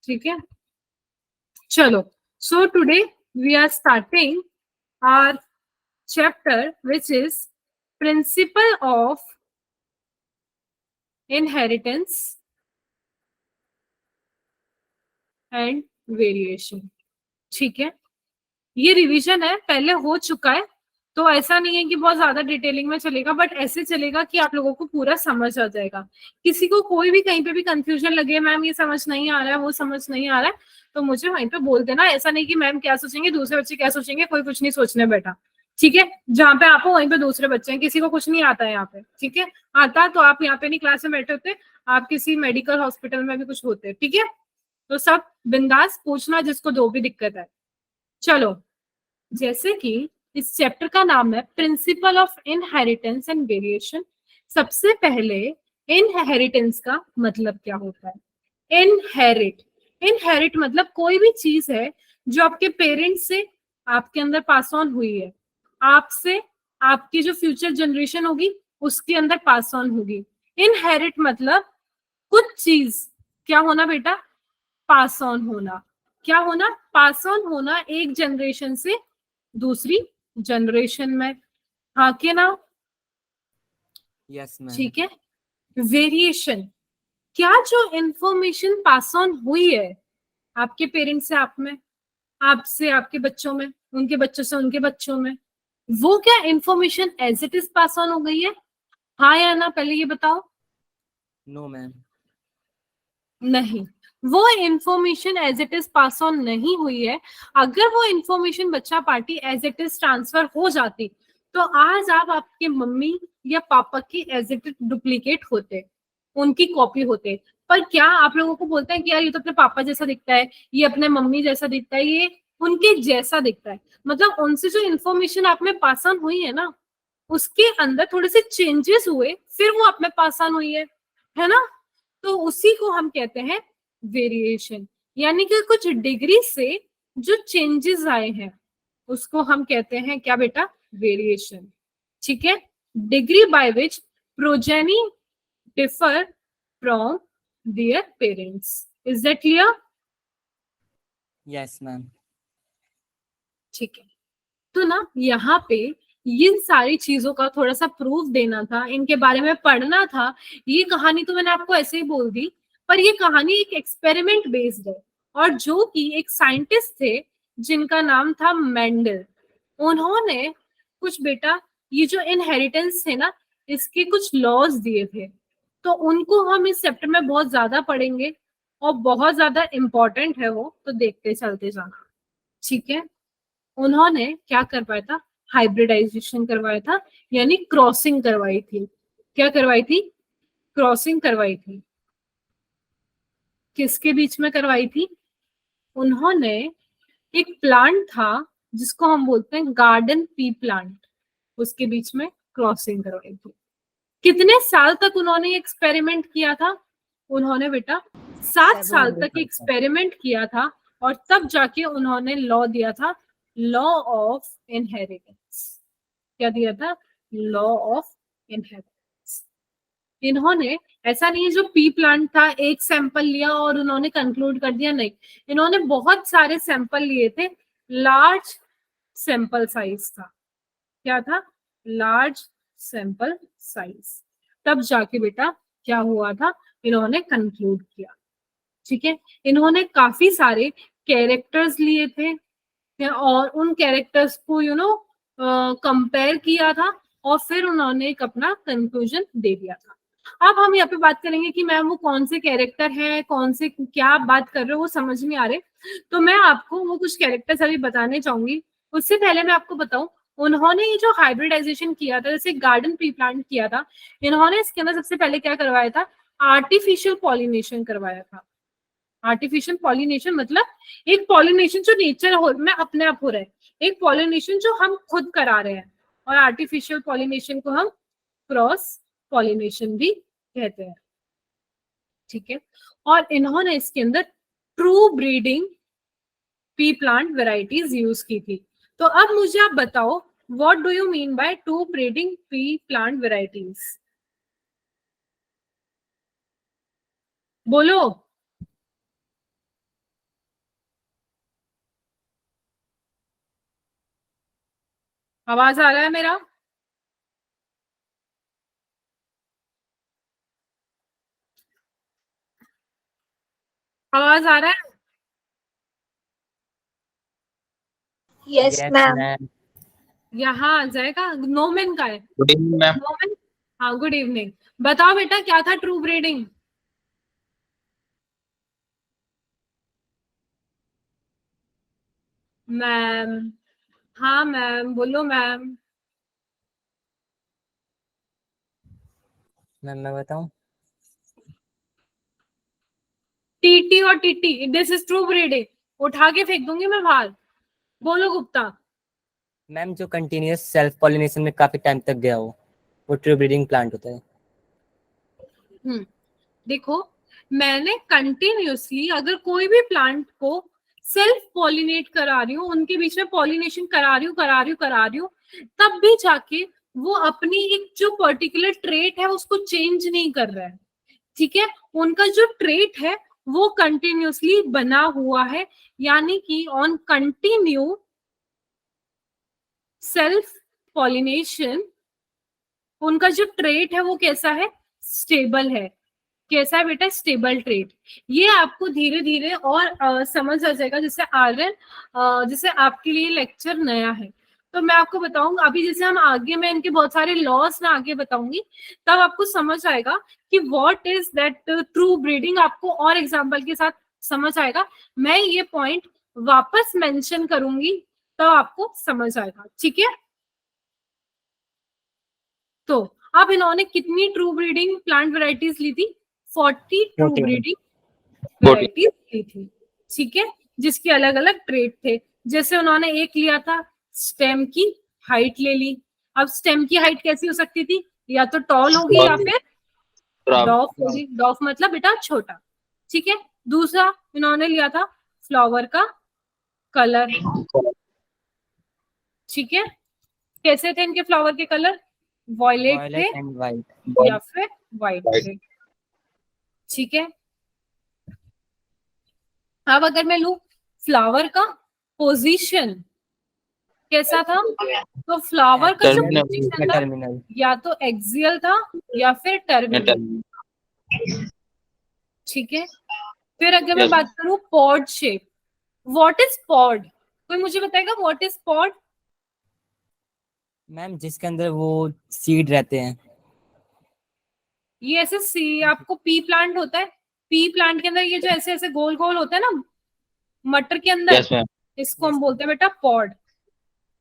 ठीक है, चलो. So today we are starting our chapter which is principle of inheritance and variation. ठीक है, ये रिवीजन है, पहले हो चुका है, तो ऐसा नहीं है कि बहुत ज्यादा डिटेलिंग में चलेगा, बट ऐसे चलेगा कि आप लोगों को पूरा समझ आ जाएगा. किसी को कोई भी कहीं पे भी कंफ्यूजन लगे, मैम ये समझ नहीं आ रहा है, वो समझ नहीं आ रहा है, तो मुझे वहीं पे बोल देना. ऐसा नहीं कि मैम क्या सोचेंगे, दूसरे बच्चे क्या सोचेंगे, कोई कुछ नहीं सोचने बैठा. ठीक है, जहाँ पे आप हो वहीं पे दूसरे बच्चे हैं, किसी को कुछ नहीं आता है यहाँ पे. ठीक है, आता तो आप यहाँ पे नहीं क्लास में बैठे होते, आप किसी मेडिकल हॉस्पिटल में भी कुछ होते. ठीक है, तो सब बिंदास पूछना जिसको जो भी दिक्कत है. चलो, जैसे कि इस चैप्टर का नाम है principal of inheritance and variation. सबसे पहले इनहेरिटेंस का मतलब क्या होता है. इनहेरिट मतलब कोई भी चीज है जो आपके पेरेंट्स से आपके अंदर पास ऑन हुई है, आपसे आपकी जो फ्यूचर जनरेशन होगी उसके अंदर पास ऑन होगी. इनहेरिट मतलब कुछ चीज क्या होना बेटा, पास ऑन होना. क्या होना, पास ऑन होना एक जनरेशन से दूसरी जनरेशन में. हाँ के ना. Yes ma'am. ठीक है, वेरिएशन क्या जो इंफॉर्मेशन पास ऑन हुई है आपके पेरेंट्स से आप में, आपसे आपके बच्चों में, उनके बच्चों से उनके बच्चों में, वो क्या information as it is pass on हो गई है. हाँ या ना, पहले ये बताओ. No ma'am. नहीं, वो information as it is pass on नहीं हुई है. अगर वो इंफॉर्मेशन बच्चा party as it is transfer हो जाती तो आज आप आपके मम्मी या पापा की एज इट इज डुप्लीकेट होते, उनकी कॉपी होते. पर क्या आप लोगों को बोलते हैं कि यार ये तो अपने पापा जैसा दिखता है, ये अपने मम्मी जैसा दिखता है, ये उनके जैसा दिखता है. मतलब उनसे जो इंफॉर्मेशन आप में पास ऑन हुई है ना, उसके अंदर थोड़े से चेंजेस हुए, फिर वो आप में पास ऑन हुई है ना. तो उसी को हम कहते हैं वेरिएशन. यानी कि कुछ डिग्री से जो चेंजेस आए हैं उसको हम कहते हैं क्या बेटा, वेरिएशन. ठीक है, degree by which progeny differ from their parents. Is that clear. Yes ma'am. ठीक है, तो ना यहाँ पे इन सारी चीजों का थोड़ा सा प्रूफ देना था, इनके बारे में पढ़ना था. ये कहानी तो मैंने आपको ऐसे ही बोल दी, पर ये कहानी एक एक्सपेरिमेंट बेस्ड है, और जो कि एक साइंटिस्ट थे जिनका नाम था मेंडल. उन्होंने कुछ बेटा ये जो इनहेरिटेंस है ना, इसके कुछ लॉज दिए थे, तो उनको हम इस चैप्टर में बहुत ज्यादा पढ़ेंगे और बहुत ज्यादा इंपॉर्टेंट है वो, तो देखते चलते जाना. ठीक है, उन्होंने क्या करवाया था, हाइब्रिडाइजेशन करवाया था, यानी क्रॉसिंग करवाई थी. क्या करवाई थी, क्रॉसिंग करवाई थी. किसके बीच में करवाई थी, उन्होंने एक प्लांट था जिसको हम बोलते हैं गार्डन पी प्लांट, उसके बीच में क्रॉसिंग करवाई थी. कितने साल तक उन्होंने एक्सपेरिमेंट किया था, उन्होंने बेटा 7 साल तक एक्सपेरिमेंट किया था, और तब जाके उन्होंने लॉ दिया था, लॉ ऑफ इनहेरिटेंस. क्या दिया था, लॉ ऑफ इनहेरिटेंस. इन्होंने ऐसा नहीं है जो पी प्लांट था एक सैंपल लिया और उन्होंने कंक्लूड कर दिया, नहीं, इन्होंने बहुत सारे सैंपल लिए थे. लार्ज सैंपल साइज था. क्या था, लार्ज सैंपल साइज. तब जाके बेटा क्या हुआ था, इन्होंने कंक्लूड किया. ठीक है, इन्होंने काफी सारे कैरेक्टर्स लिए थे और उन कैरेक्टर्स को कंपेयर किया था, और फिर उन्होंने एक अपना कंक्लूजन दे दिया था. अब हम यहाँ पे बात करेंगे कि मैम वो कौन से कैरेक्टर है, कौन से क्या आप बात कर रहे हो वो समझ नहीं आ रहे, तो मैं आपको वो कुछ कैरेक्टर्स अभी बताने चाहूंगी. उससे पहले मैं आपको बताऊं, उन्होंने ये जो हाइब्रिडाइजेशन किया था, जैसे गार्डन पी प्लांट किया था, इन्होंने इसके अंदर सबसे पहले क्या करवाया था, आर्टिफिशियल पॉलिनेशन करवाया था. आर्टिफिशियल पॉलिनेशन मतलब एक पॉलिनेशन जो नेचर में अपने आप हो रहा है, एक पॉलिनेशन जो हम खुद करा रहे हैं, और आर्टिफिशियल पॉलिनेशन को हम क्रॉस पॉलिनेशन भी कहते हैं. ठीक है, और इन्होंने इसके अंदर true breeding P plant varieties use की थी. तो अब मुझे आप बताओ, what do you mean by true breeding P plant varieties, बोलो. आवाज आ रहा है मेरा? आवाज आ रहा है? Yes Yes, ma'am. ma'am. यहाँ आ जाएगा। नोमेन का है। Good evening ma'am. नोमेन। हाँ, गुड इवनिंग। बताओ बेटा, क्या था ट्रू ब्रीडिंग? मैम। हाँ मैम, बोलो मैम। मैम मैं बताऊं? टीटी और TT, this is true breeding. उठा के फेंक दूंगी मैं बाहर। बोलो गुप्ता। मैम जो कंटिन्यूअस सेल्फ पॉलिनेशन में काफी टाइम तक गया हो, वो ट्रू ब्रीडिंग प्लांट होता है। देखो, मैंने कंटिन्यूअसली अगर कोई भी प्लांट को सेल्फ पॉलिनेट करा रही हूँ, उनके बीच में पॉलिनेशन करा रही हूँ, तब भी जाके वो अपनी एक जो पर्टिकुलर ट्रेट है उसको चेंज नहीं कर रहा है। ठीक है, उनका जो ट्रेट है वो कंटिन्यूअसली बना हुआ है, यानी कि ऑन कंटिन्यू सेल्फ पॉलिनेशन उनका जो ट्रेट है वो कैसा है? स्टेबल है। कैसा है बेटा? Stable trait. ये आपको धीरे धीरे और समझ आ जाएगा। जैसे आर्यन, जैसे आपके लिए लेक्चर नया है, तो मैं आपको बताऊंगा अभी, जैसे हम आगे, मैं इनके बहुत सारे लॉस मैं आगे बताऊंगी, तब आपको समझ आएगा कि what is that true breeding. आपको और एग्जांपल के साथ समझ आएगा। मैं ये पॉइंट वापस मेंशन करूंगी, तब आपको समझ आएगा। ठीक है? तो अब इन्होंने कितनी ट्रू ब्रीडिंग प्लांट वैरायटीज ली थी? 40 ट्रू 40 ब्रीडिंग वैरायटीज ली थी। ठीक है, जिसके अलग अलग ट्रेट थे। जैसे उन्होंने एक लिया था, स्टेम की हाइट ले ली। अब स्टेम की हाइट कैसी हो सकती थी? या तो टॉल होगी या फिर डॉफ होगी। डॉफ मतलब बेटा छोटा। ठीक है। दूसरा इन्होंने लिया था फ्लावर का कलर। ठीक है, कैसे थे इनके फ्लावर के कलर? वॉयलेट थे वायलेट एंड वाइट। या फिर व्हाइट थे। ठीक है, अब अगर मैं लू फ्लावर का पोजीशन कैसा था, तो फ्लावर का जो पोजीशन था टर्मिनल। या तो एक्सियल था या फिर टर्मिनल। ठीक है, फिर अगर मैं बात करूं pod shape, what is pod? कोई मुझे बताएगा व्हाट इज पॉड? मैम जिसके अंदर वो सीड रहते हैं। ये ऐसे सी आपको पी प्लांट होता है, पी प्लांट के अंदर ये जो ऐसे ऐसे गोल गोल होता है ना मटर के अंदर, इसको हम बोलते हैं बेटा पॉड।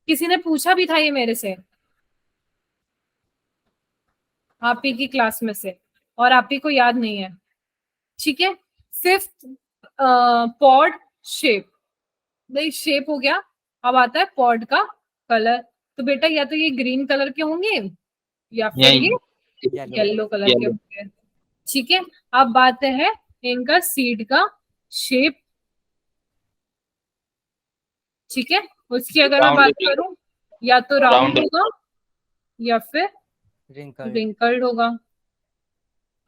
किसी ने पूछा भी था ये मेरे से आप ही की क्लास में से, और आप ही को याद नहीं है। ठीक है, फिफ्थ पॉड शेप। भाई शेप हो गया, अब आता है पॉड का कलर। तो बेटा या तो ये ग्रीन कलर के होंगे या फिर ये येलो कलर के होंगे। ठीक है, अब बात है इनका सीड का शेप। ठीक है, उसकी अगर मैं बात करूं, या तो राउंड होगा या फिर रिंकल्ड होगा।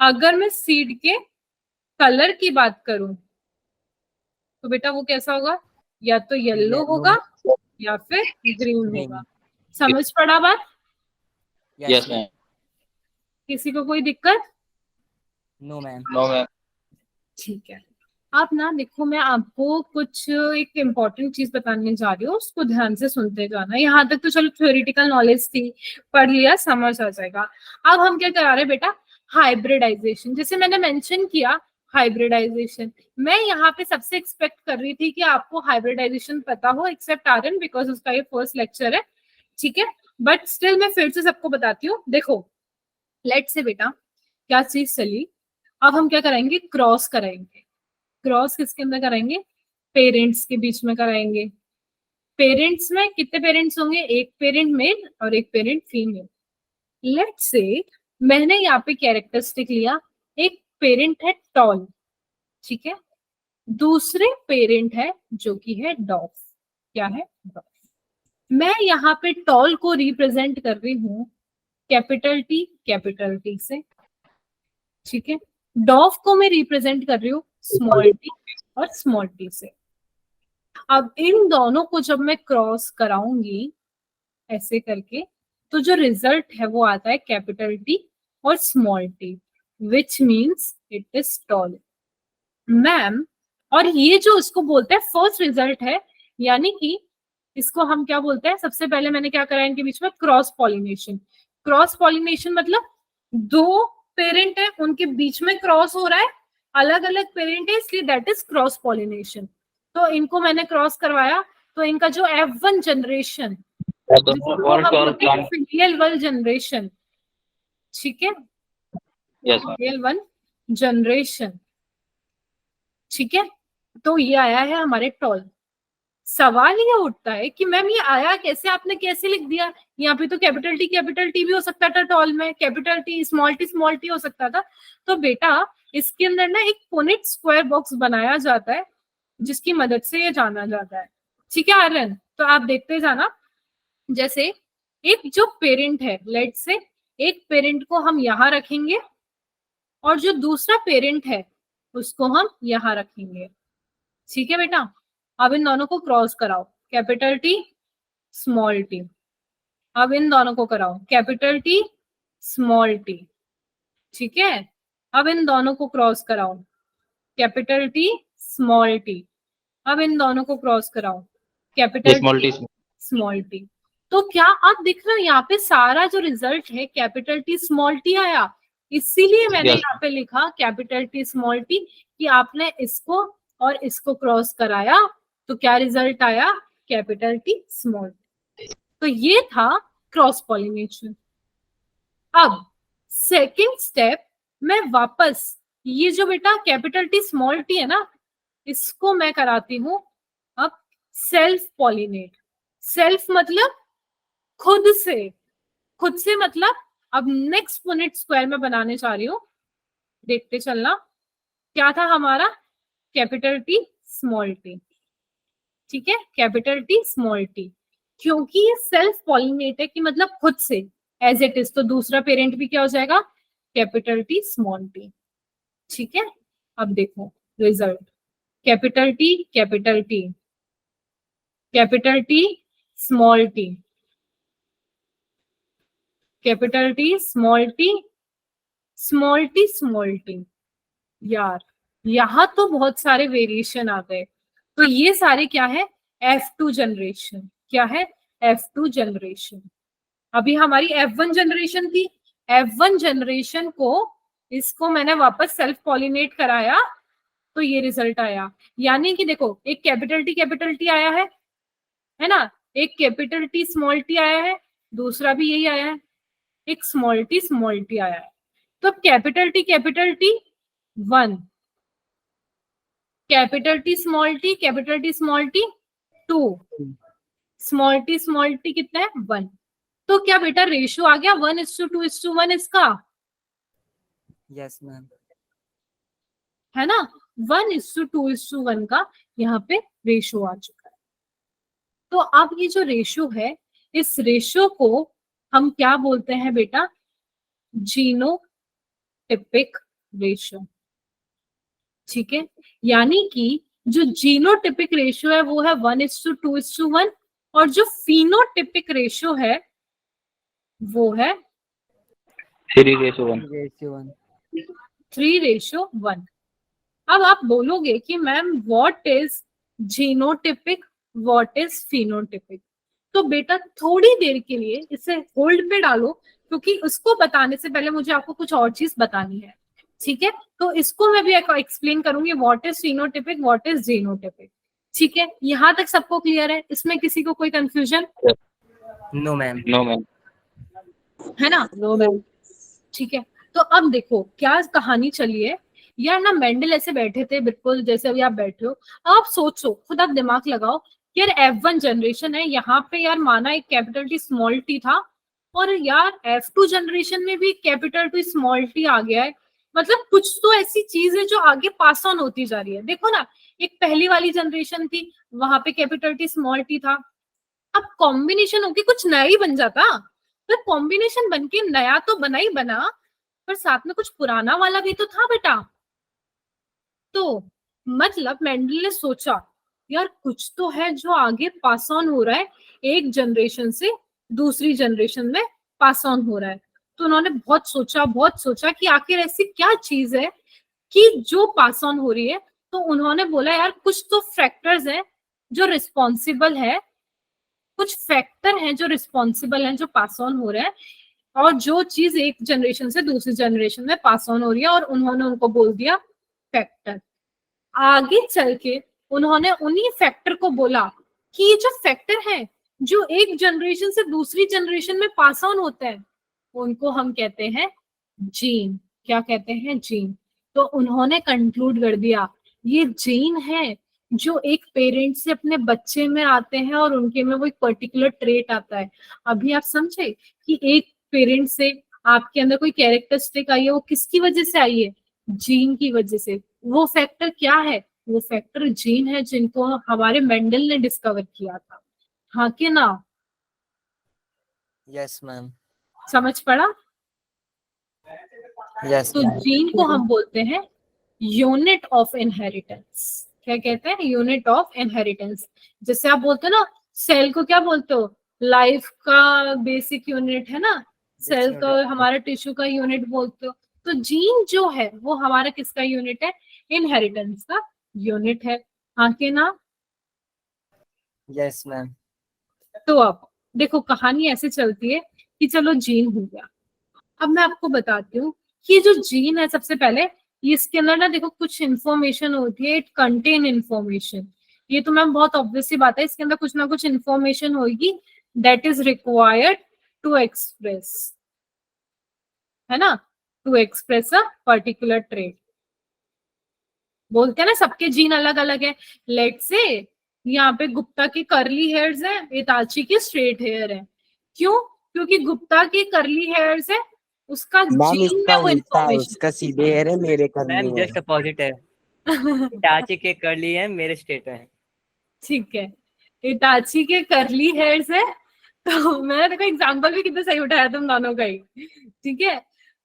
अगर मैं सीड के कलर की बात करूं, तो बेटा वो कैसा होगा? या तो येलो होगा या फिर ग्रीन होगा। समझ पड़ा बात? Yes ma'am. किसी को कोई दिक्कत? No ma'am. ठीक है, आप ना देखो, मैं आपको कुछ एक इम्पोर्टेंट चीज बताने जा रही हूँ, उसको ध्यान से सुनते जाना। यहाँ तक तो चलो थ्योरेटिकल नॉलेज थी, पढ़ लिया, समझ आ जाएगा। अब हम क्या करा रहे हैं बेटा? हाइब्रिडाइजेशन। जैसे मैंने मेंशन किया हाइब्रिडाइजेशन, मैं यहाँ पे सबसे एक्सपेक्ट कर रही थी कि आपको हाइब्रिडाइजेशन पता हो, एक्सेप्ट आर्यन, बिकॉज उसका ये फर्स्ट लेक्चर है। ठीक है, बट स्टिल मैं फिर से सबको बताती हूँ। देखो, लेट से बेटा क्या चीज चली, अब हम क्या कराएंगे? क्रॉस कराएंगे। क्रॉस किसके अंदर कराएंगे? पेरेंट्स के बीच में कराएंगे। पेरेंट्स में कितने पेरेंट्स होंगे? एक पेरेंट मेल और एक पेरेंट फीमेल। लेट्स से मैंने यहाँ पे कैरेक्टरिस्टिक लिया, एक पेरेंट है टॉल। ठीक है, दूसरे पेरेंट है जो कि है डॉफ। क्या है? डॉफ। मैं यहाँ पे टॉल को रिप्रेजेंट कर रही हूँ कैपिटल टी से। ठीक है, डॉफ को मैं रिप्रेजेंट कर रही हूँ स्मॉल टी और स्मॉल टी से। अब इन दोनों को जब मैं क्रॉस कराऊंगी, ऐसे करके, तो जो रिजल्ट है वो आता है कैपिटल टी और small T, which means it is tall. Ma'am, और ये जो इसको बोलते हैं फर्स्ट रिजल्ट है, यानी कि इसको हम क्या बोलते हैं, सबसे पहले मैंने क्या करा इनके बीच में, क्रॉस पॉलिनेशन। क्रॉस पॉलिनेशन मतलब दो पेरेंट है, उनके बीच में क्रॉस हो रहा है, अलग अलग पेरेंट है, इसलिए दैट इज क्रॉस पॉलिनेशन। तो इनको मैंने क्रॉस करवाया, तो इनका जो F1 जनरेशन, जिसको हम बोलते हैं फिलियल वन जनरेशन, ठीक है, फिलियल वन जनरेशन, ठीक है, तो ये आया है हमारे टॉल। सवाल ये उठता है कि मैम ये आया कैसे, आपने कैसे लिख दिया, यहाँ पे तो कैपिटल टी भी हो सकता था टॉल में, कैपिटल टी स्मॉल टी हो सकता था। तो बेटा इसके अंदर ना एक पुनेट स्क्वायर बॉक्स बनाया जाता है, जिसकी मदद से ये जाना जाता है, ठीक है आर्यन। तो आप देखते जाना, जैसे एक जो पेरेंट है, लेट से एक पेरेंट को हम यहाँ रखेंगे और जो दूसरा पेरेंट है उसको हम यहाँ रखेंगे, ठीक है बेटा। अब इन दोनों को क्रॉस कराओ, कैपिटल टी स्मॉल टी। अब इन दोनों को कराओ, कैपिटल टी स्मॉल टी, ठीक है। अब इन दोनों को क्रॉस कराओ, कैपिटल टी स्मॉल टी। अब इन दोनों को क्रॉस कराओ, कैपिटल टी स्मॉल टी। तो क्या आप दिख रहे हो, यहाँ पे सारा जो रिजल्ट है कैपिटल टी स्मॉल टी आया, इसीलिए मैंने यहाँ पे लिखा कैपिटल टी स्मॉल टी, कि आपने इसको और इसको क्रॉस कराया तो क्या रिजल्ट आया, कैपिटल टी स्मॉल टी। तो ये था क्रॉस पॉलिनेशन। अब सेकंड स्टेप मैं वापस, ये जो बेटा कैपिटल टी स्मॉल टी है ना, इसको मैं कराती हूं अब सेल्फ पॉलिनेट। सेल्फ मतलब खुद से, खुद से मतलब अब नेक्स्ट पुनेट स्क्वायर में बनाने जा रही हूँ, देखते चलना। क्या था हमारा, कैपिटल टी स्मॉल टी, ठीक है, कैपिटल टी स्मॉल टी। क्योंकि ये सेल्फ पॉलिनेट है कि मतलब खुद से एज इट इज, तो दूसरा पेरेंट भी क्या हो जाएगा, कैपिटल टी स्मॉल टी, ठीक है। अब देखो result, capital T capital T, capital T small T, capital T small T, small T small T. यार यहाँ तो बहुत सारे वेरिएशन आ गए। तो ये सारे क्या है, F2 जनरेशन। क्या है, F2 जनरेशन। अभी हमारी F1 जनरेशन थी, F1 जनरेशन को इसको मैंने वापस सेल्फ पॉलिनेट कराया, तो ये रिजल्ट आया। यानी कि देखो, एक कैपिटल टी आया है ना, एक कैपिटल टी स्मॉल टी आया है, दूसरा भी यही आया है, एक स्मॉल टी आया है। तो capital T 1, capital T small T 2, small T कितना है, 1। तो क्या बेटा रेशियो आ गया 1:2:1 इसका, यस मैम, है ना, 1:2:1 का यहाँ पे रेशियो आ चुका है। तो अब ये जो रेशियो है, इस रेशियो को हम क्या बोलते हैं बेटा, जीनोटिपिक रेशियो, ठीक है। यानी कि जो जीनोटिपिक रेशियो है वो है 1:2:1, और जो फिनोटिपिक रेशियो है वो है 3:1। अब आप बोलोगे कि ma'am what is genotypic, what is phenotypic. तो बेटा थोड़ी देर के लिए इसे होल्ड पे डालो, क्योंकि उसको बताने से पहले मुझे आपको कुछ और चीज बतानी है, ठीक है। तो इसको मैं भी एक्सप्लेन करूंगी, what is phenotypic, what is genotypic, ठीक है। यहाँ तक सबको क्लियर है, इसमें किसी को कोई कंफ्यूजन? नो मैम, है ना, नो मैम, ठीक है। तो अब देखो क्या कहानी चली है यार ना, मेंडल ऐसे बैठे थे बिल्कुल जैसे अभी आप बैठे हो। आप सोचो, खुद आप दिमाग लगाओ, यार F1 जनरेशन है, यहाँ पे यार माना एक कैपिटल टी स्मॉल टी था, और यार F2 जनरेशन में भी कैपिटल टी स्मॉल टी आ गया है। मतलब कुछ तो ऐसी चीज है जो आगे पास ऑन होती जा रही है। देखो ना, एक पहली वाली जनरेशन थी, वहां पे कैपिटल टी स्मॉल टी था, अब कॉम्बिनेशन होके कुछ नया ही बन जाता। तो कॉम्बिनेशन बनके नया तो बना ही बना, पर साथ में कुछ पुराना वाला भी तो था बेटा। तो मतलब मेंडल ने सोचा यार कुछ तो है जो आगे पास ऑन हो रहा है एक जनरेशन से दूसरी जनरेशन में पास ऑन हो रहा है। तो उन्होंने बहुत सोचा कि आखिर ऐसी क्या चीज है कि जो पास ऑन हो रही है। तो उन्होंने बोला यार कुछ तो फैक्टर्स हैं जो रिस्पॉन्सिबल है, कुछ फैक्टर हैं जो रिस्पॉन्सिबल हैं जो पास ऑन हो रहे हैं, और जो चीज एक जनरेशन से दूसरी जनरेशन में पास ऑन हो रही है, और उन्होंने उनको बोल दिया फैक्टर। आगे चल के उन्होंने उन्हीं फैक्टर को बोला कि ये जो फैक्टर है जो एक जनरेशन से दूसरी जनरेशन में पास ऑन होता है, उनको हम कहते हैं जीन। क्या कहते हैं? जीन। तो उन्होंने कंक्लूड कर दिया ये जीन है जो एक पेरेंट से अपने बच्चे में आते हैं, और उनके में वो एक पर्टिकुलर ट्रेट आता है। अभी आप समझे कि एक पेरेंट से आपके अंदर कोई कैरेक्टरिस्टिक आई है, वो किसकी वजह से आई है? जीन की वजह से। वो फैक्टर क्या है? वो फैक्टर जीन है, जिनको हमारे मेंडल ने डिस्कवर किया था। हाँ कि ना? Yes ma'am. समझ पड़ा? यस तो मैम। जीन को हम बोलते हैं यूनिट ऑफ इनहेरिटेंस। क्या कहते हैं? Unit of inheritance. जैसे आप बोलते हो ना, सेल को क्या बोलते हो? लाइफ का बेसिक यूनिट है ना, सेल का हमारा टिश्यू का यूनिट बोलते हो। तो जीन जो है वो हमारा किसका यूनिट है? इनहेरिटेंस का यूनिट है। हाँ कि ना? Yes ma'am. तो अब देखो कहानी ऐसे चलती है कि चलो जीन हो गया। अब मैं आपको बताती हूँ कि जो जीन है, सबसे पहले इसके अंदर ना देखो कुछ इंफॉर्मेशन होती है, इट कंटेन इंफॉर्मेशन। ये तो मैम बहुत ऑब्वियस सी बात है, इसके अंदर कुछ ना कुछ इंफॉर्मेशन होगी that is required to express, है ना, to express a particular trait. बोलते हैं ना सबके जीन अलग अलग है। लेट से यहाँ पे गुप्ता के कर्ली हेयर्स है, इताची के स्ट्रेट हेयर है। क्यों? क्योंकि गुप्ता के कर्ली हेयर्स है, उसका मैम जीन इसका में वो उल्टा है, इंफॉर्मेशन। उसका सीधे हेयर है, मेरे करनी मैम है। जस्ट अपोजिट है। टाची के कर्ली है, मेरे स्ट्रेट है। ठीक है, इताची के कर्ली हेयर्स है। तो मैंने देखो एग्जांपल भी कितना सही उठाया तुम दोनों का ही। ठीक है,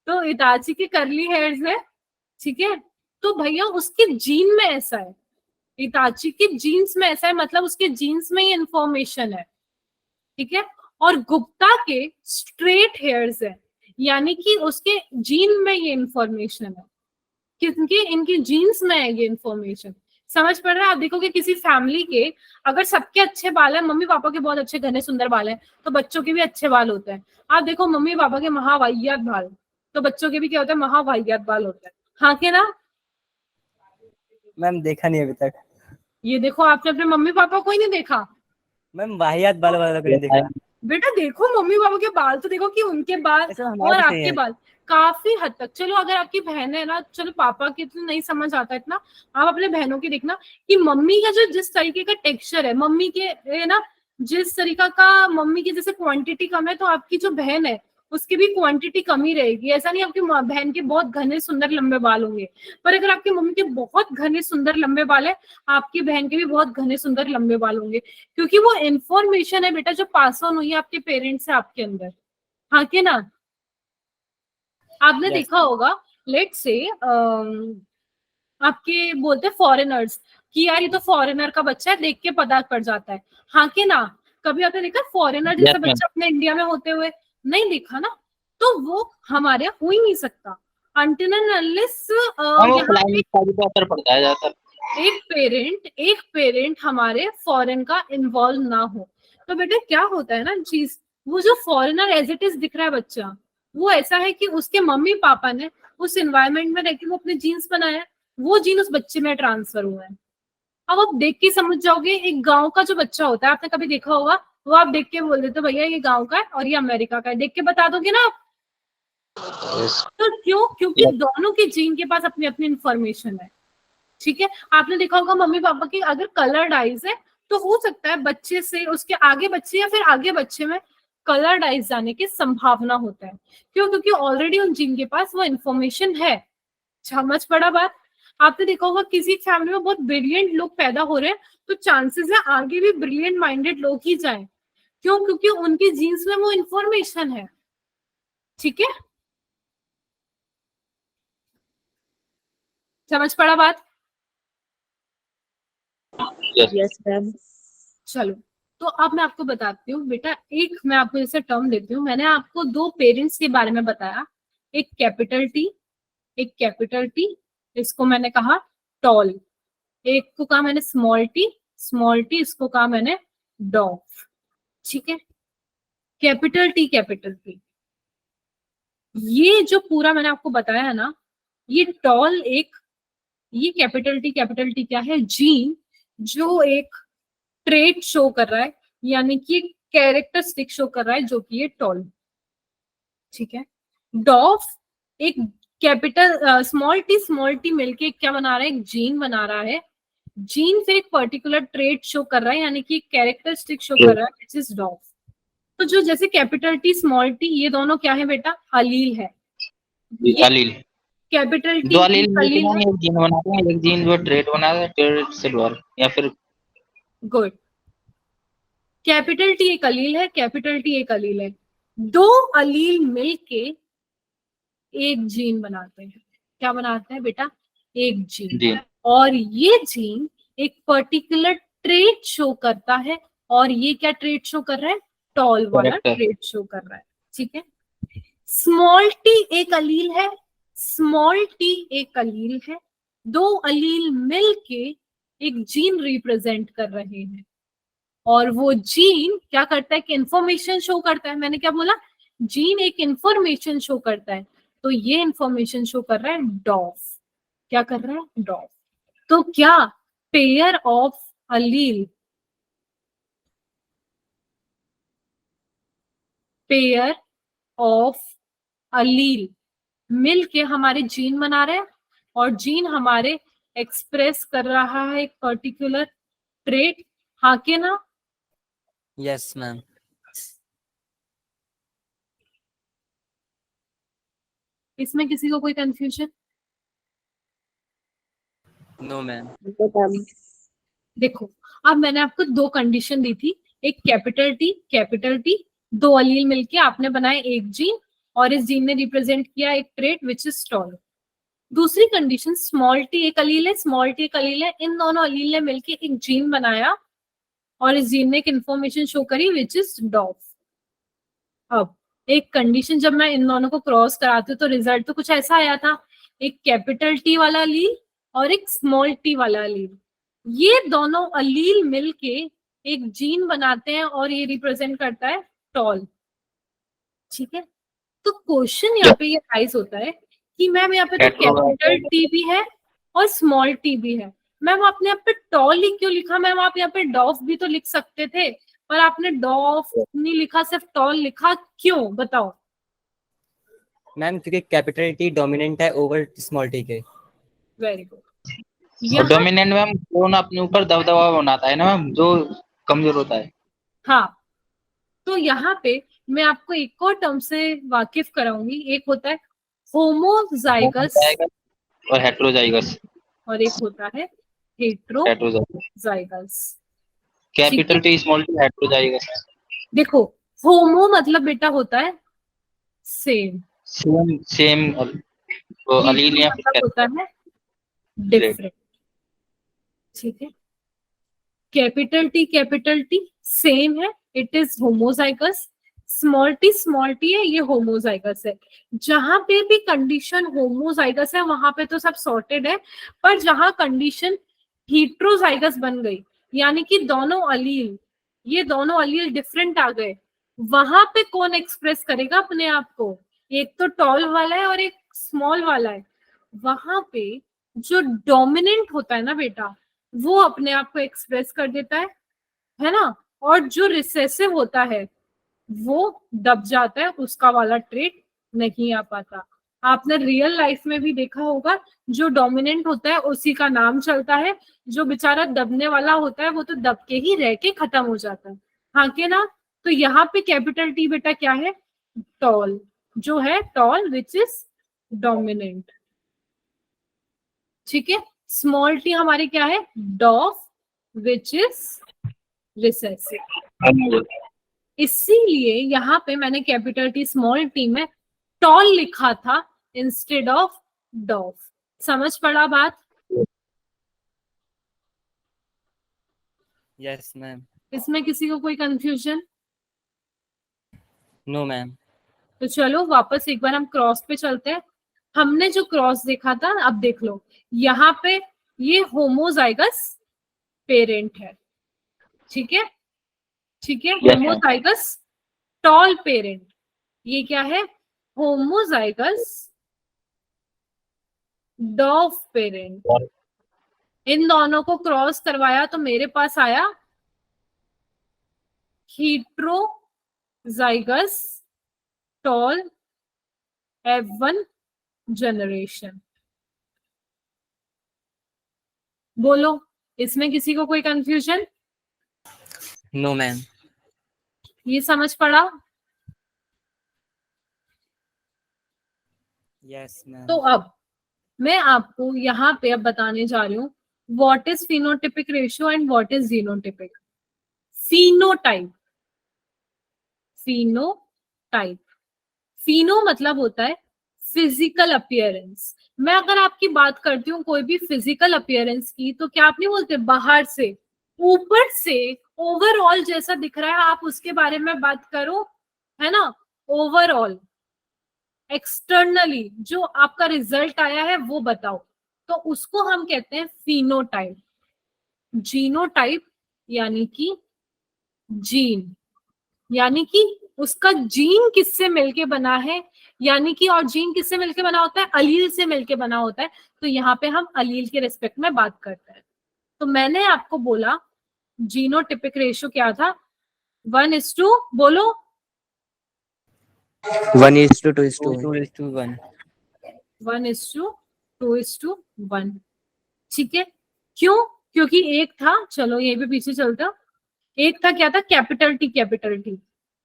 तो इताची के कर्ली हेयर्स है। ठीक है, तो भैया उसके जीन में ऐसा है, इताची के जीन्स में ऐसा है, मतलब उसके जीन्स में ही इंफॉर्मेशन है। ठीक है, और गुप्ता के स्ट्रेट हेयर्स है, यानी कि उसके जीन में ये इंफॉर्मेशन है। किसके? इनकी जीन्स में है ये इंफॉर्मेशन। समझ पड़ रहा है? आप देखोगे किसी फैमिली के अगर सबके अच्छे बाल है, मम्मी पापा के बहुत अच्छे घने सुंदर बाल है, तो बच्चों के भी अच्छे बाल होते हैं। आप देखो मम्मी पापा के महावाहियात बाल, तो बच्चों के भी क्या होता है? महावाहियात बाल होता है। हाँ के ना? मैम देखा नहीं अभी तक। ये देखो आपने अपने मम्मी पापा को ही नहीं देखा। मैम वाहियात बाल वाला को नहीं देखा। बेटा देखो मम्मी पापा के बाल, तो देखो कि उनके बाल ऐसा हमारे और भी सही आपके है। बाल काफी हद तक। चलो अगर आपकी बहन है ना, चलो पापा की तो नहीं समझ आता इतना, आप अपने बहनों की देखना कि मम्मी का जो जिस तरीके का टेक्सचर है, मम्मी के है ना, जिस तरीका का मम्मी की जैसे क्वांटिटी कम है, तो आपकी जो बहन है उसकी भी क्वांटिटी कम ही रहेगी। ऐसा नहीं आपकी बहन के बहुत घने सुंदर लंबे बाल होंगे, पर अगर आपकी मम्मी के बहुत घने सुंदर लंबे बाल है, आपकी बहन के भी बहुत घने सुंदर लंबे बाल होंगे। क्योंकि वो इंफॉर्मेशन है बेटा जो पास ऑन हुई है आपके पेरेंट्स से आपके अंदर। हाँ के ना? आपने Yes. देखा होगा, लेट से आपके बोलते हैं फॉरेनर्स कि यार ये तो फॉरेनर का बच्चा है, देख के पता पड़ जाता है। हाँ के ना? कभी आपने देखा फॉरेनर जैसा Yes, ma'am. बच्चा अपने इंडिया में होते हुए? नहीं देखा ना। तो वो हमारे यहाँ हो ही नहीं सकता until and unless वो यहाँ फ्लाइंग का भी तो असर पड़ता है ज्यादातर। एक पेरेंट हमारे फॉरेन का इन्वॉल्व ना हो। तो बेटा क्या होता है ना चीज, वो जो फॉरेनर एज इट इज दिख रहा है बच्चा, वो ऐसा है कि उसके मम्मी पापा ने उस एनवायरमेंट में रह के वो अपने जीन्स बनाया है, वो जीन उस बच्चे में ट्रांसफर हुआ है। अब आप देख के समझ जाओगे, एक गांव का जो बच्चा होता है, आपने कभी देखा होगा, वो आप देख के बोल देते हो भैया ये गांव का है और ये अमेरिका का है, देख के बता दोगे ना आप। Yes. तो क्यों? क्योंकि Yes. दोनों के जीन के पास अपनी अपनी इंफॉर्मेशन है। ठीक है, आपने देखा होगा मम्मी पापा की अगर कलर्ड आईज है, तो हो सकता है बच्चे से उसके आगे बच्चे या फिर आगे बच्चे में कलर्ड आईज जाने की संभावना होता है। क्यों? क्योंकि ऑलरेडी उन जिन के पास वो इंफॉर्मेशन है। समझ पड़ा बात? आपने देखा होगा किसी फैमिली में बहुत ब्रिलियंट लोग पैदा हो रहे हैं, तो चांसेस है आगे भी ब्रिलियंट माइंडेड लोग ही जाएं। क्यों? क्योंकि उनकी जीन्स में वो इंफॉर्मेशन है। ठीक है, समझ पड़ा बात? Yes. Yes, ma'am. चलो, तो अब मैं आपको बताती हूँ बेटा, एक मैं आपको जैसे टर्म देती हूँ, मैंने आपको दो पेरेंट्स के बारे में बताया, एक कैपिटल टी, एक कैपिटल टी, इसको मैंने कहा टॉल, एक को कहा मैंने स्मॉल टी, इसको कहा मैंने डॉफ। ठीक है, कैपिटल टी कैपिटल टी, ये जो पूरा मैंने आपको बताया है ना, ये टॉल एक, ये कैपिटल टी क्या है, जीन, जो एक ट्रेट शो कर रहा है, यानी कि कैरेक्टरिस्टिक शो कर रहा है, जो कि ये टॉल। ठीक है, डॉफ एक कैपिटल स्मॉल टी मिलके क्या बना रहा है, एक जीन बना रहा है, जीन फिर एक पर्टिकुलर ट्रेट शो कर रहा है, यानी कि कैरेक्टरिस्टिक शो कर रहा है, विच इज डॉफ। तो जो जैसे कैपिटल टी स्मॉल टी, ये दोनों क्या है बेटा, अलील है। ये अलील, कैपिटल टी दो अलील अलील है। एक जीन बनाते हैं, एक जीन जो ट्रेट बनाता है, ट्रेट सिल्वर या फिर गुड, कैपिटल टी एक अलील है, कैपिटल टी एक अलील है, दो अलील मिलके एक जीन बनाते हैं। क्या बनाते हैं बेटा, एक जीन। जी और ये जीन एक पर्टिकुलर ट्रेट शो करता है, और ये क्या ट्रेट शो कर रहा है, टॉल वाला Correct. ट्रेट शो कर रहा है। ठीक है, स्मॉल टी एक अलील है, स्मॉल टी एक अलील है, दो अलील मिलके एक जीन रिप्रेजेंट कर रहे हैं, और वो जीन क्या करता है कि इंफॉर्मेशन शो करता है। मैंने क्या बोला, जीन एक इंफॉर्मेशन शो करता है, तो ये इंफॉर्मेशन शो कर रहा है डॉफ। क्या कर रहा है, डॉफ। तो क्या pair of Aleel, pair of अलील मिलके हमारे जीन बना रहे हैं, और जीन हमारे एक्सप्रेस कर रहा है एक पर्टिकुलर ट्रेट। हाँ के ना, यस मैम। इसमें किसी को कोई कंफ्यूजन? No ma'am. देखो, अब मैंने आपको दो कंडीशन दी थी, एक कैपिटल टी, दो अलील मिलके आपने बनाए एक जीन, और इस जीन ने रिप्रेजेंट किया एक ट्रेट विच इज टॉल। दूसरी कंडीशन, स्मॉल टी एक अलील है, स्मॉल टी एक अलील है, इन दोनों अलील ने मिलके एक जीन बनाया, और इस जीन ने एक इंफॉर्मेशन शो करी विच इज डॉफ। अब एक कंडीशन, जब मैं इन दोनों को क्रॉस कराती हूँ तो रिजल्ट तो कुछ ऐसा आया था, एक कैपिटल टी वाला अलील और एक स्मॉल टी वाला अलील, ये दोनों अलील मिलके एक जीन बनाते हैं, और ये रिप्रेजेंट करता है टॉल। ठीक है, तो क्वेश्चन यहाँ पे ये राइज होता है कि मैम यहाँ पे तो कैपिटल टी भी है और स्मॉल टी भी है, मैम आपने यहाँ पे टॉल ही क्यों लिखा, मैम आप यहाँ पे डॉफ भी तो लिख सकते थे, पर आपने डॉफ नहीं लिखा, सिर्फ टॉल लिखा, क्यों बताओ? मैम क्योंकि कैपिटल टी डोमिनेंट है ओवर स्मॉल टी के। Very good. और डोमिनेंट मैम कौन अपने ऊपर दबदबा बनाता है ना मैम, जो कमजोर होता है। हाँ, तो यहाँ पे मैं आपको एक और टर्म से वाकिफ कराऊंगी, एक होता है होमोजाइगस और हेट्रोजाइगस, और एक होता है heterozygous. Capital T small T heterozygous. देखो, होमो मतलब बेटा होता है सेम, सेम सेम अलील या मतलब होता है डिफरेंट। ठीक है, कैपिटल टी सेम है, it is homozygous, small T है, ये होमोजाइगस है। जहां पे भी कंडीशन होमोजाइगस है वहां पे तो सब सॉर्टेड है, पर जहां कंडीशन हेट्रोजाइगस बन गई, यानी कि दोनों अलील, ये दोनों अलील डिफरेंट आ गए, वहां पे कौन एक्सप्रेस करेगा अपने आप को, एक तो टॉल वाला है और एक स्मॉल वाला है, वहां पे जो डोमिनेंट होता है ना बेटा, वो अपने आप को एक्सप्रेस कर देता है ना, और जो रिसेसिव होता है वो दब जाता है, उसका वाला ट्रेट नहीं आ पाता। आपने रियल लाइफ में भी देखा होगा, जो डोमिनेंट होता है उसी का नाम चलता है, जो बेचारा दबने वाला होता है वो तो दब के ही रह के खत्म हो जाता है। हाँ के ना, तो यहाँ पे कैपिटल टी बेटा क्या है, टॉल, जो है टॉल विच इज डोमिनेंट। ठीक है, स्मॉल टी हमारी क्या है, डॉफ विच इज रिसेसिव। इसीलिए यहाँ पे मैंने कैपिटल टी स्मॉल टी में टॉल लिखा था इंस्टेड ऑफ डॉफ। समझ पड़ा बात? Yes ma'am. इसमें किसी को कोई कंफ्यूजन? No ma'am. तो चलो वापस एक बार हम क्रॉस पे चलते हैं। हमने जो क्रॉस देखा था, अब देख लो यहाँ पे ये होमोजाइगस पेरेंट है, ठीक है, ठीक है, Yes, ma'am. Homozygous tall parent. ये क्या है? Homozygous डॉफ parent. इन दोनों को क्रॉस करवाया तो मेरे पास आया हीट्रोजाइगस टॉल F1 जनरेशन। बोलो, इसमें किसी को कोई कंफ्यूजन? No ma'am. ये समझ पड़ा? Yes ma'am. तो अब मैं आपको यहाँ पे अब बताने जा रही हूँ what is phenotypic ratio and what is genotypic. Phenotype, phenotype, Fino मतलब होता है फिजिकल अपीयरेंस। मैं अगर आपकी बात करती हूँ कोई भी फिजिकल अपीयरेंस की, तो क्या आप नहीं बोलते बाहर से, ऊपर से ओवरऑल जैसा दिख रहा है, आप उसके बारे में बात करो, है ना। ओवरऑल, एक्सटर्नली जो आपका रिजल्ट आया है वो बताओ, तो उसको हम कहते हैं फिनोटाइप। जीनोटाइप यानी कि जीन, यानी कि उसका जीन किससे मिलके बना है, यानी कि, और जीन किससे मिलके बना होता है? अलील से मिलके बना होता है। तो यहाँ पे हम अलील के रिस्पेक्ट में बात करते हैं। तो मैंने आपको बोला जीनोटिपिक रेशियो क्या था? 1:, बोलो, 1:2:1। 2:1। 1:2:1। ठीक है, क्यों? क्योंकि एक था, चलो ये भी पीछे चलता, एक था क्या था? कैपिटल टी, कैपिटल टी,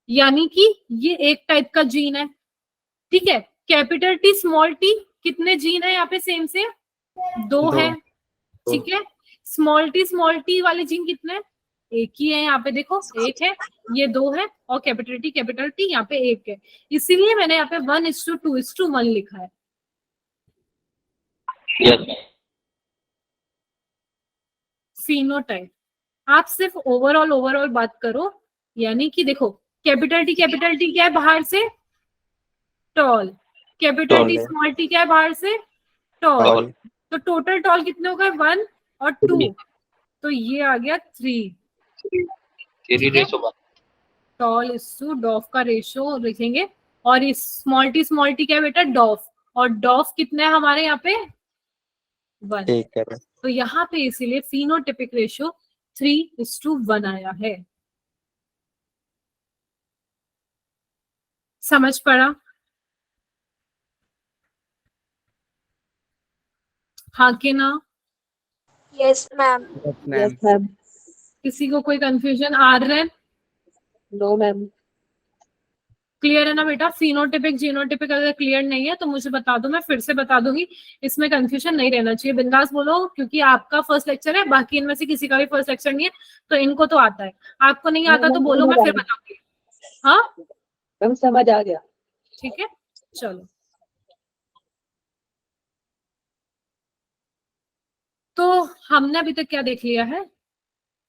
यानी कि ये एक टाइप का जीन है, ठीक है। कैपिटल टी स्मॉल टी, कितने जीन है यहाँ पे? सेम से 2 है, ठीक है। स्मॉल टी वाले जीन कितने? एक ही है, यहाँ पे देखो, एक है, ये 2 है, और कैपिटल टी यहाँ पे 1 है। इसीलिए मैंने यहाँ पे 1:2:1 लिखा है। Yes, ma'am. फिनोटाइप, आप सिर्फ ओवरऑल बात करो, यानी कि देखो कैपिटल टी क्या है बाहर से? टॉल। कैपिटल Tall टी है। स्मॉल टी क्या है बाहर से? टॉल। Tall. तो टोटल टॉल कितने हो गए? 1 और 2, 3. तो ये आ गया 3। 3 ratio 1. टॉल इज टू डॉफ का रेशियो लिखेंगे, और इस स्मॉल टी क्या है बेटा? डॉफ। और डॉफ कितने हैं हमारे यहाँ पे? 1। ठीक है। तो यहाँ पे इसीलिए फिनोटिपिक रेशियो 3:1 आया है। समझ पड़ा? हाँ कि ना? Yes, ma'am. मैम। मैम। किसी को कोई कंफ्यूजन आ रहा है? No ma'am. क्लियर है ना बेटा? फिनोटिपिक जीनोटिपिक अगर क्लियर नहीं है तो मुझे बता दो, मैं फिर से बता दूंगी। इसमें कंफ्यूजन नहीं रहना चाहिए, बिंदास बोलो, क्योंकि आपका फर्स्ट लेक्चर है, बाकी इनमें से किसी का भी फर्स्ट लेक्चर नहीं है, तो इनको तो आता है। आपको नहीं आता तो बोलो, मैं फिर बताऊंगी। हाँ, मैम समझ आ गया। ठीक है, चलो। तो हमने अभी तक क्या देख लिया है?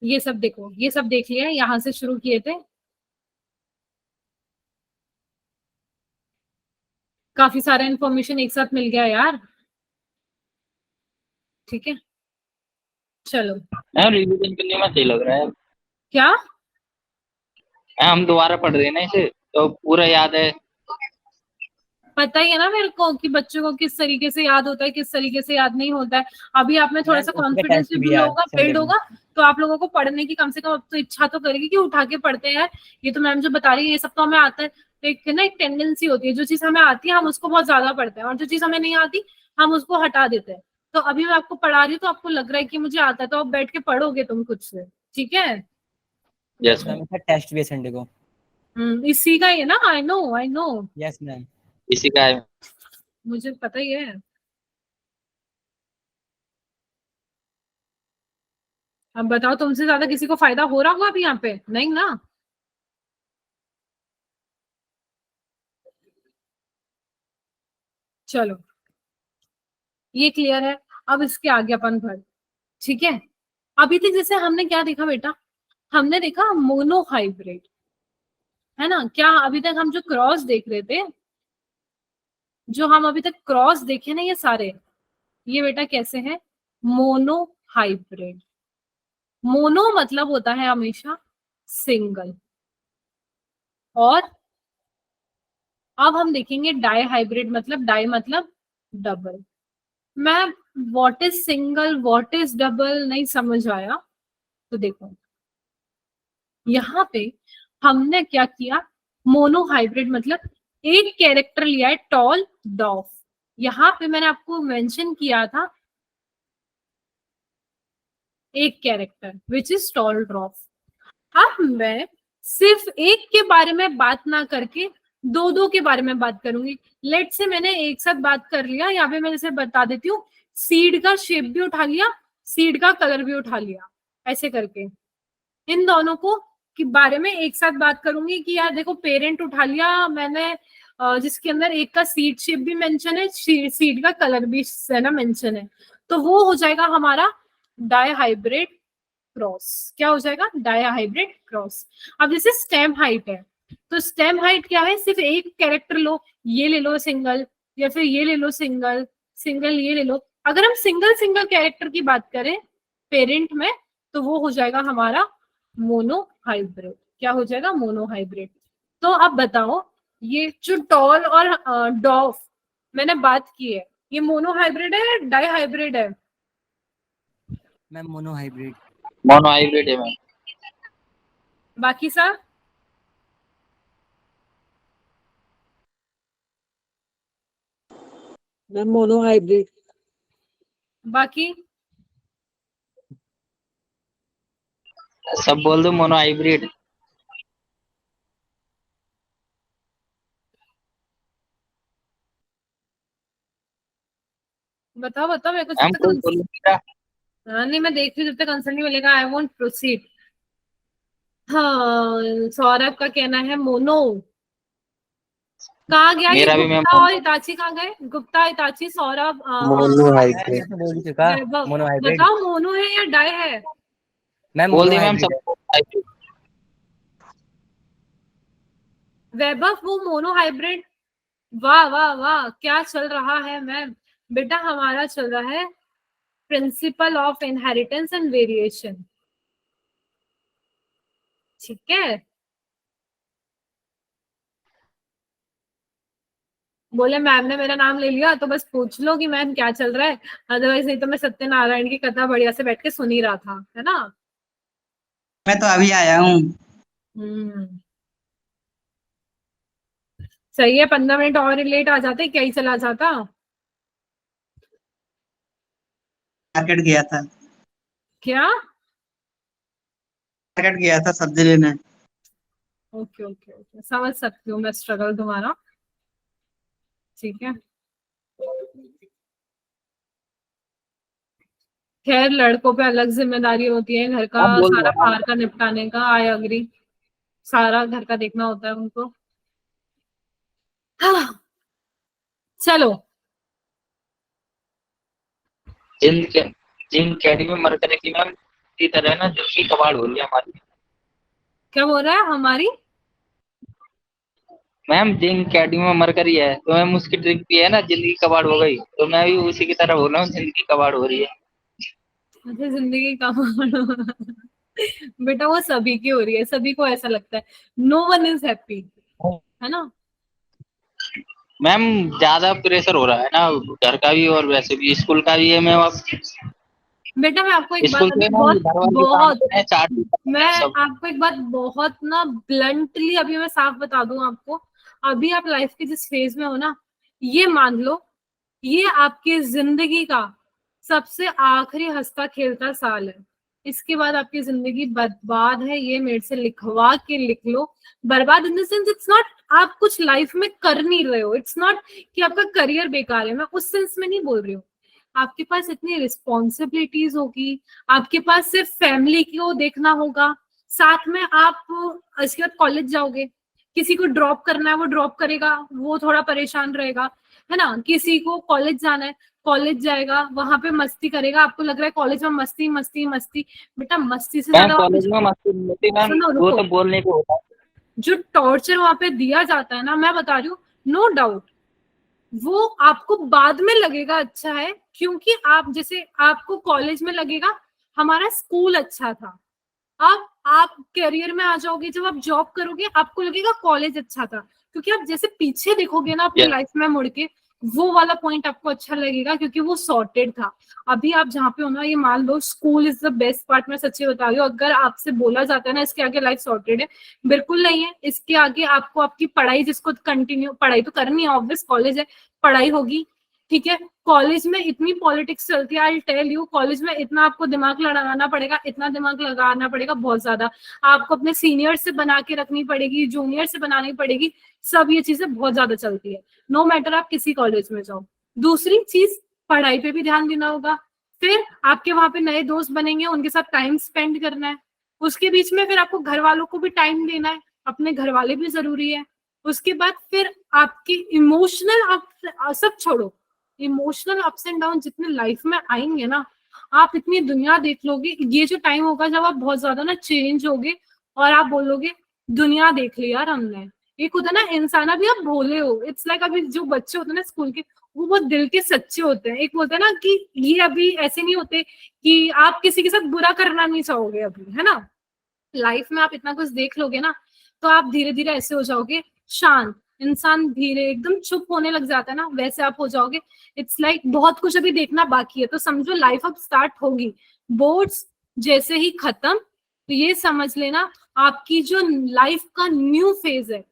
ये सब देखो, ये सब देख लिया है, यहां से शुरू किए थे। काफी सारा इंफॉर्मेशन एक साथ मिल गया यार, ठीक है, चलो। मैम रिवीजन करने में सही लग रहा है। क्या? हम दोबारा पढ़ रहे हैं ना इसे, तो पूरा याद है। पता ही है ना मेरे को कि बच्चों को किस तरीके से याद होता है, किस तरीके से याद नहीं होता है। अभी आप में थोड़ा सा मैम, उसका कॉन्फिडेंस टेस्ट भी बिल्ड है होगा, संडे को। तो आप लोगों को पढ़ने की कम से कम अब तो इच्छा तो करेगी कि उठा के पढ़ते हैं यार। ये तो मैम जो बता रही है ये सब तो हमें आता है। एक ना एक टेंडेंसी होती है, जो चीज हमें आती है हम उसको बहुत ज्यादा पढ़ते हैं, और जो चीज हमें नहीं आती हम उसको हटा देते हैं। तो अभी मैं आपको पढ़ा रही हूँ तो आपको लग रहा है कि मुझे आता है, तो आप बैठ के पढ़ोगे तुम खुद से, ठीक है। Yes ma'am, ma'am. इसका टेस्ट भी है संडे को। इसी का ही है ना? I know, yes ma'am. इसी का है। मुझे पता ही है। अब बताओ, तुमसे ज्यादा किसी को फायदा हो रहा होगा अभी यहाँ पे? नहीं ना? चलो, ये क्लियर है। अब इसके आगे अपन बढ़, ठीक है। अभी तक जैसे हमने क्या देखा बेटा? हमने देखा मोनोहाइब्रिड, है ना। क्या अभी तक हम जो क्रॉस देख रहे थे, जो हम अभी तक क्रॉस देखे ना, ये सारे, ये बेटा कैसे हैं? मोनोहाइब्रिड। मोनो मतलब होता है हमेशा सिंगल, और अब हम देखेंगे डाई हाइब्रिड मतलब, डाई मतलब डबल। मैं what is single what is double नहीं समझ आया, तो देखो यहाँ पे हमने क्या किया, मोनोहाइब्रिड मतलब एक कैरेक्टर लिया है, टॉल डॉफ। यहाँ पे मैंने आपको मेंशन किया था एक कैरेक्टर विच इज टॉल ड्रॉफ। अब मैं सिर्फ एक के बारे में बात ना करके दो दो के बारे में बात करूंगी। लेट से मैंने एक साथ बात कर लिया, यहाँ पे मैं जैसे बता देती हूँ, सीड का शेप भी उठा लिया, सीड का कलर भी उठा लिया, ऐसे करके इन दोनों को के बारे में एक साथ बात करूंगी कि यार देखो पेरेंट उठा लिया मैंने, जिसके अंदर एक का सीड शेप भी मेंशन है, सीड का कलर भी है ना मेंशन है, तो वो हो जाएगा हमारा डाई हाइब्रिड क्रॉस। क्या हो जाएगा? Dihybrid cross. अब जैसे स्टेम हाइट है, तो स्टेम हाइट क्या है? सिर्फ एक कैरेक्टर लो, ये ले लो सिंगल, या फिर ये ले लो सिंगल, सिंगल ये ले लो। अगर हम सिंगल सिंगल कैरेक्टर की बात करें पेरेंट में, तो वो हो जाएगा हमारा मोनोहाइब्रिड। क्या हो जाएगा? मोनोहाइब्रिड। तो अब बताओ, ये जो टॉल और डॉफ मैंने बात की है, ये मोनोहाइब्रिड है डाई हाइब्रिड है? Ma'am monohybrid. मोनो हाइब्रिड है मैम। बाकी सब? Ma'am monohybrid. बाकी सब बोल दो मोनो हाइब्रिड। बताओ बताओ मेरे को मैम जब कोई तक। बोलूंगा। हाँ नहीं, मैं देख रही हूँ, जब तक आंसर नहीं मिलेगा आई वोंट प्रोसीड। हाँ, सौरभ का कहना है मोनो। कहाँ गया ये मेरा भी मैम गुप्ता और हिताची? कहाँ गए गुप्ता, हिताची, सौरभ, मैं तो बोल ही चुका, वैभव? मोनोहाइब्रिड। बताओ मोनो है या डाई है? मैम बोल दी मैम मोनोहाइब्रिड है। सब हाइब्रिड। वैभव वो मोनो हाइब्रिड। वाह वाह वाह, क्या चल रहा है मैम? बेटा हमारा चल रहा है principal of inheritance and variation, ठीक है। बोले मैम ने मेरा नाम ले लिया तो बस पूछ लो कि मैम क्या चल रहा है, अदरवाइज नहीं तो मैं सत्यनारायण की कथा बढ़िया से बैठ के सुन ही रहा था, है ना। मैं तो अभी आया हूँ। हम्म, सही है। 15 मिनट और लेट आ जाते क्या ही चला जाता। मार्केट गया था। क्या? मार्केट गया था सब्जी लेने। ओके ओके ओके, समझ सकती हूँ मैं स्ट्रगल तुम्हारा, ठीक है। खैर लड़कों पे अलग जिम्मेदारी होती है, घर का हाँ बोल सारा दो हाँ। बाहर का निपटाने का, आई अग्री, सारा घर का देखना होता है उनको। हाँ, चलो। जिन जिन कैडी में मरकर की मैम की तरह ना जिसकी कबाड़ हो रही है हमारी। क्या बोल रहा है हमारी? मैम जिन कैडी में मरकर ही है तो मैम उसकी ट्रिक भी है ना, जिंदगी कबाड़ हो गई, तो मैं भी उसी की तरह बोल रहा हूँ, जिंदगी कबाड़ हो रही है। मुझे जिंदगी का बेटा वो सभी की हो रही है, सभी को ऐसा लगता है, नो वन इज हैप्पी, है ना। मैम ज्यादा प्रेशर हो रहा है ना, घर का भी और वैसे भी स्कूल का भी है मैम। अब बेटा मैं आपको एक स्कूल बात से अभी मैम बहुत घर वाले काम बहुत कर रहे हैं, चार्ट मैं सब। आपको एक बात बहुत ना ब्लंटली अभी मैं साफ बता दूं आपको, अभी आप लाइफ के जिस फेज में हो ना, ये मान लो ये आपकी जिंदगी का सबसे आखिरी हंसता खेलता साल है। इसके बाद आपकी जिंदगी बर्बाद है, ये मेरे से लिखवा के लिख लो। बर्बाद in the sense, it's not आप कुछ लाइफ में कर नहीं रहे हो, इट्स नॉट कि आपका करियर बेकार है, मैं उस सेंस में नहीं बोल रही हूँ। आपके पास इतनी रिस्पॉन्सिबिलिटीज होगी, आपके पास सिर्फ फैमिली को देखना होगा, साथ में आप इसके बाद कॉलेज जाओगे, किसी को ड्रॉप करना है वो ड्रॉप करेगा, वो थोड़ा परेशान रहेगा, है ना। किसी को कॉलेज जाना है, कॉलेज जाएगा, वहां पे मस्ती करेगा, आपको लग रहा है कॉलेज में मस्ती मस्ती मस्ती, बेटा मस्ती से मैम ज्यादा वहाँ कॉलेज पे में मस्ती नहीं होती मैम, सुनो वो रुको, तो बोलने को होता है। जो टॉर्चर वहां पे दिया जाता है ना, मैं बता रही हूँ, नो डाउट वो आपको बाद में लगेगा अच्छा है, क्योंकि आप जैसे आपको कॉलेज में लगेगा हमारा स्कूल अच्छा था, अब आप करियर में आ जाओगे, जब आप जॉब करोगे आपको लगेगा कॉलेज अच्छा था, क्योंकि आप जैसे पीछे देखोगे ना अपनी Yes. लाइफ में मुड़ के, वो वाला पॉइंट आपको अच्छा लगेगा, क्योंकि वो सॉर्टेड था। अभी आप जहाँ पे हो ना, ये मान लो school is the best part, मैं सच्ची बता रही हूँ। अगर आपसे बोला जाता है ना इसके आगे लाइफ सॉर्टेड है, बिल्कुल नहीं है। इसके आगे आपको आपकी पढ़ाई, जिसको कंटिन्यू पढ़ाई तो करनी है, ऑब्वियस कॉलेज है, पढ़ाई होगी, ठीक है। कॉलेज में इतनी पॉलिटिक्स चलती है, आई टेल यू, कॉलेज में इतना आपको दिमाग लगाना पड़ेगा, इतना दिमाग लगाना पड़ेगा, बहुत ज्यादा। आपको अपने सीनियर से बना के रखनी पड़ेगी, जूनियर से बनानी पड़ेगी, सब ये चीजें बहुत ज्यादा चलती है, नो मैटर आप किसी कॉलेज में जाओ। दूसरी चीज, पढ़ाई पे भी ध्यान देना होगा, फिर आपके वहां पे नए दोस्त बनेंगे, उनके साथ टाइम स्पेंड करना है, उसके बीच में फिर आपको घर वालों को भी टाइम देना है, अपने घर वाले भी जरूरी है। उसके बाद फिर आपकी इमोशनल, आप सब छोड़ो, इमोशनल अप्स एंड डाउन जितने लाइफ में आएंगे ना, आप इतनी दुनिया देख लोगे। ये जो टाइम होगा जब आप बहुत ज्यादा ना चेंज होगे और आप बोलोगे दुनिया देख ली यार हमने। एक होता है ना इंसान, अभी आप भोले हो, इट्स लाइक अभी जो बच्चे होते हैं ना स्कूल के, वो बहुत दिल के सच्चे होते हैं। एक होता है ना कि ये अभी ऐसे नहीं होते कि आप किसी के साथ बुरा करना नहीं चाहोगे अभी, है ना। लाइफ में आप इतना कुछ देख लोगे ना, तो आप धीरे धीरे ऐसे हो जाओगे शांत इंसान, धीरे एकदम चुप होने लग जाता है ना, वैसे आप हो जाओगे। इट्स लाइक बहुत कुछ अभी देखना बाकी है, तो समझो लाइफ अब स्टार्ट होगी, बोर्ड्स जैसे ही खत्म, तो ये समझ लेना आपकी जो लाइफ का न्यू फेज है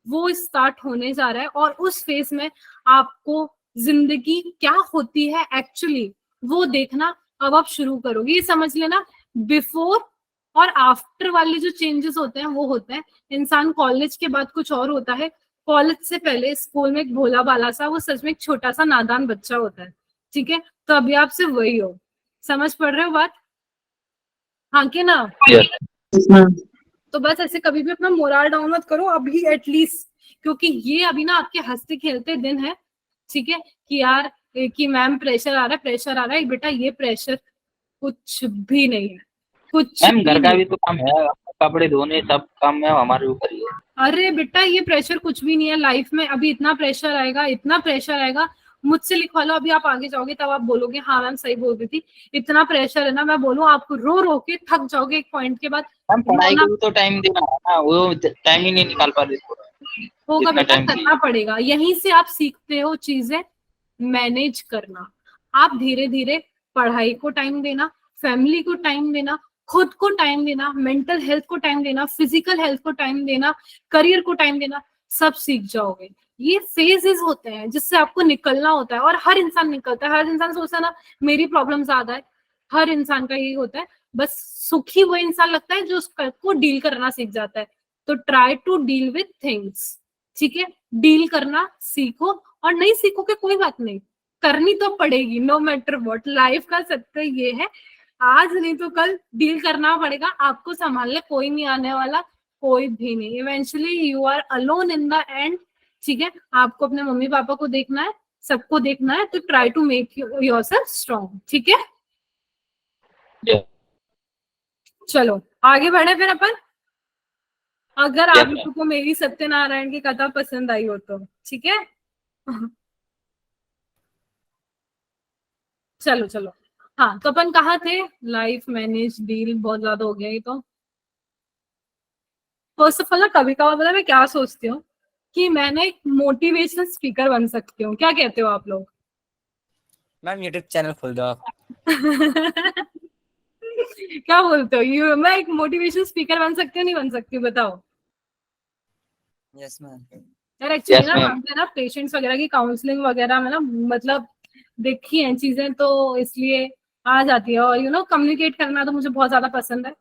वो स्टार्ट होने जा रहा है, और उस फेज में आपको जिंदगी क्या होती है एक्चुअली वो देखना अब आप शुरू करोगे। ये समझ लेना बिफोर और आफ्टर वाले जो चेंजेस होते हैं वो होते हैं। इंसान कॉलेज के बाद कुछ और होता है, कॉलेज से पहले स्कूल में एक भोला भाला सा, वो सच में एक छोटा सा नादान बच्चा होता है, ठीक है। तो अभी आप सिर्फ वही हो, समझ पड़ रहे हो बात, हाँ कि ना। तो बस ऐसे कभी भी अपना मोराल डाउन मत करो अभी एटलीस्ट, क्योंकि ये अभी ना आपके हंसते खेलते दिन है, ठीक है। कि यार कि मैम प्रेशर आ रहा है, प्रेशर आ रहा है, बेटा ये प्रेशर कुछ भी नहीं है, कुछ मैम घर भी का नहीं। भी तो काम है, कपड़े धोने सब काम में हमारे ऊपर ही है। अरे बेटा ये प्रेशर कुछ भी नहीं है लाइफ में, अभी इतना प्रेशर आएगा, इतना प्रेशर आएगा, मुझसे लिखवा लो, अभी आप आगे जाओगे तब आप बोलोगे हाँ मैम सही बोल रही थी, इतना प्रेशर है ना, मैं बोलूं आप रो रो के थक जाओगे एक पॉइंट के बाद। मैम पढ़ाई रोना को भी तो टाइम देना है ना, वो टाइम ही नहीं निकाल पा रहे होगा इतना बेटा, टाइम करना पड़ेगा, यहीं से आप सीखते हो चीजें मैनेज करना। आप धीरे धीरे पढ़ाई को टाइम देना, फैमिली को टाइम देना, खुद को टाइम देना, मेंटल हेल्थ को टाइम देना, फिजिकल हेल्थ को टाइम देना, करियर को टाइम देना, सब सीख जाओगे। ये फेजेस होते हैं जिससे आपको निकलना होता है, और हर इंसान निकलता है, हर इंसान सोचता है ना मेरी प्रॉब्लम ज्यादा है, हर इंसान का यही होता है। बस सुखी वो इंसान लगता है जो उसको डील करना सीख जाता है। तो try to deal with things, ठीक है, डील करना सीखो, और नहीं सीखोगे कोई बात नहीं, करनी तो पड़ेगी नो मैटर व्हाट। लाइफ का सत्य ये है, आज नहीं तो कल डील करना पड़ेगा, आपको संभालने कोई नहीं आने वाला, कोई भी नहीं। Eventually you are alone in the end, ठीक है। आपको अपने मम्मी पापा को देखना है, सबको देखना है, तो try to make yourself strong, ठीक है। Yeah. चलो आगे बढ़े फिर अपन। अगर Yes, आप ma'am. लोगों को मेरी सत्यनारायण की कथा पसंद आई हो तो ठीक है। चलो चलो, हाँ तो अपन कहाँ थे, लाइफ मैनेज डील बहुत ज्यादा हो गया ये तो। फर्स्ट ऑफ ऑल ना कभी कभार पता मैं क्या सोचती हूँ कि मैं ना एक मोटिवेशनल स्पीकर बन सकती हूँ, क्या कहते हो आप लोग। मैम यूट्यूब चैनल खोल दो आप। क्या बोलते हो, यू मैं एक मोटिवेशनल स्पीकर बन सकती हूँ नहीं बन सकती बताओ। Yes ma'am. यार एक्चुअली Yes, ना ma'am. हमने ना पेशेंट्स वगैरह की काउंसलिंग वगैरह में ना मतलब देखी हैं चीजें, तो इसलिए आ जाती है, और कम्युनिकेट करना तो मुझे बहुत ज्यादा पसंद है,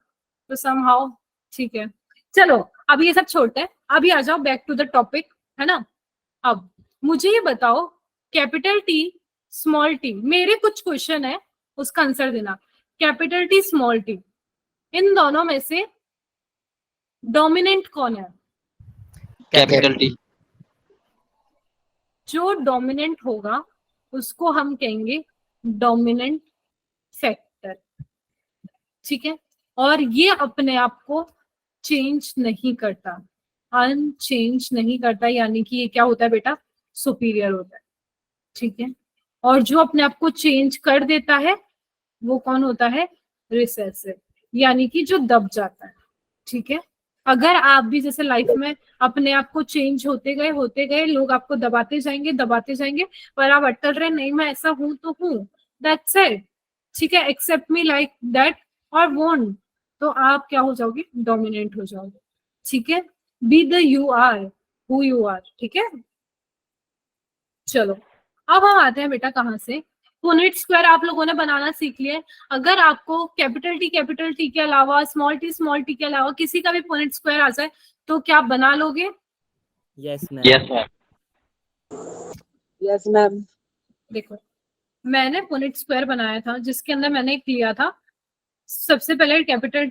तो समहाउ ठीक है। चलो अभी ये सब छोड़ते हैं, अभी आ जाओ बैक टू द टॉपिक, है ना। अब मुझे ये बताओ, कैपिटल टी स्मॉल टी, मेरे कुछ क्वेश्चन है उसका आंसर देना। कैपिटल टी स्मॉल टी, इन दोनों में से डोमिनेंट कौन है। Capital T. जो डोमिनेंट होगा उसको हम कहेंगे डोमिनेंट फैक्टर, ठीक है। और ये अपने आप को चेंज नहीं करता, अनचेंज नहीं करता, यानी कि ये क्या होता है बेटा, सुपीरियर होता है, ठीक है। और जो अपने आप को चेंज कर देता है वो कौन होता है, रिसेसिव, यानी कि जो दब जाता है, ठीक है। अगर आप भी जैसे लाइफ में अपने आप को चेंज होते गए, लोग आपको दबाते जाएंगे, पर आप अटल रहे, नहीं मैं ऐसा हूं तो हूं, दैट्स इट, ठीक है, एक्सेप्ट मी लाइक दैट और वोंट, तो आप क्या हो जाओगे, डोमिनेंट हो जाओगे, ठीक है। Be the you are who you are, ठीक है। चलो अब हम आते हैं बेटा कहाँ से, पुनेट स्क्वायर आप लोगों ने बनाना सीख लिया है। अगर आपको कैपिटल टी के अलावा स्मॉल टी के अलावा किसी का भी पुनेट स्क्वायर आ जाए तो क्या आप बना लोगे? Yes ma'am. Yes ma'am. Yes ma'am. देखो मैंने पुनेट स्क्वायर बनाया था जिसके अंदर मैंने एक लिया था, सबसे पहले कैपिटल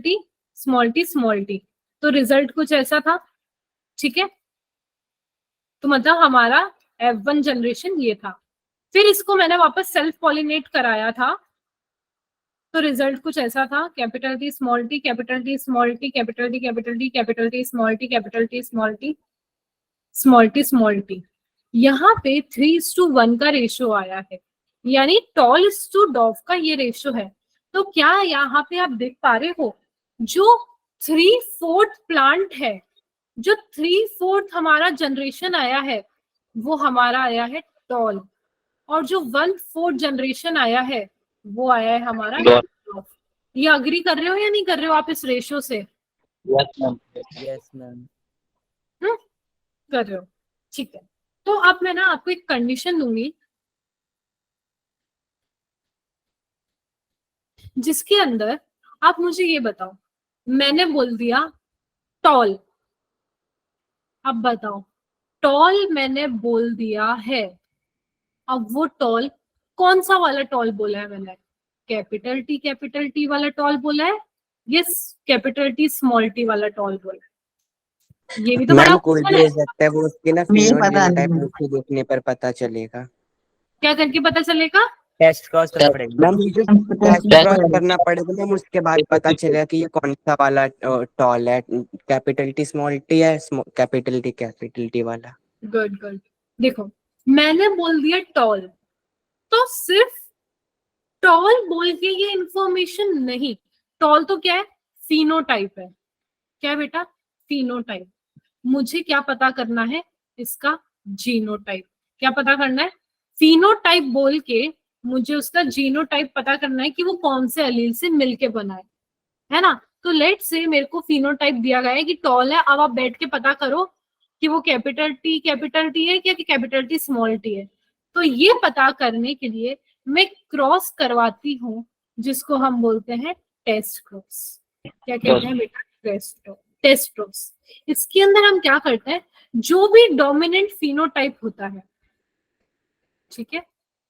टी स्मॉल टी, तो रिजल्ट कुछ ऐसा था, ठीक है। तो मतलब हमारा F1 जनरेशन ये था। फिर इसको मैंने वापस सेल्फ पॉलिनेट कराया था, तो रिजल्ट कुछ ऐसा था, capital T small T, capital T small T, capital T capital T, capital T small T, capital T small T, small T small T. यहाँ पे 3:1 का रेशियो आया है, यानी टॉल टू डॉफ का ये रेशियो है। तो क्या यहाँ पे आप देख पा रहे हो, जो 3/4 प्लांट है, जो 3/4 हमारा जनरेशन आया है वो हमारा आया है टॉल, और जो 1/4 जनरेशन आया है वो आया है हमारा डॉफ। ये अग्री कर रहे हो या नहीं कर रहे हो आप इस रेशियो से? Yes ma'am. Yes ma'am. कर रहे हो, ठीक है। तो अब मैं ना आपको एक कंडीशन दूंगी जिसके अंदर आप मुझे ये बताओ, मैंने बोल दिया टॉल, अब बताओ टॉल मैंने बोल दिया है, अब वो टॉल कौन सा वाला टॉल बोला है मैंने, कैपिटल टी वाला टॉल बोला है, yes capital T small T वाला टॉल बोला है? ये भी तो बड़ा मैम कोई क्वेश्चन भी है। हो सकता है, वो उसके ना ये पता फिनोटाइप नहीं। लुक से देखने पर पता चलेगा। क्या करके पता चलेगा? टेस्ट क्रॉस करना पड़ेगा। मैम मुझे टेस्ट क्रॉस करना पड़ेगा मैम, उसके बाद पता चलेगा कि ये कौन सा वाला टॉल है, कैपिटल टी स्मॉल टी है, कैपिटल टी वाला। Good good. देखो मैंने बोल दिया टॉल, तो सिर्फ टॉल बोल के ये इंफॉर्मेशन नहीं, टॉल तो क्या है, फिनोटाइप है, क्या है बेटा, फिनोटाइप। मुझे क्या पता करना है, इसका जीनोटाइप। क्या पता करना है, फिनोटाइप बोल के मुझे उसका जीनोटाइप पता करना है कि वो कौन से एलील से मिलके बना है ना। तो लेट से मेरे को फिनोटाइप दिया गया है कि टॉल है, अब आप बैठ के पता करो कि वो कैपिटल टी है क्या कि कैपिटल टी स्मॉल टी है। तो ये पता करने के लिए मैं क्रॉस करवाती हूँ जिसको हम बोलते हैं टेस्ट क्रॉस। क्या कहते हैं बेटा, टेस्ट क्रॉस। इसके अंदर हम क्या करते हैं, जो भी डोमिनेंट फिनोटाइप होता है, ठीक है,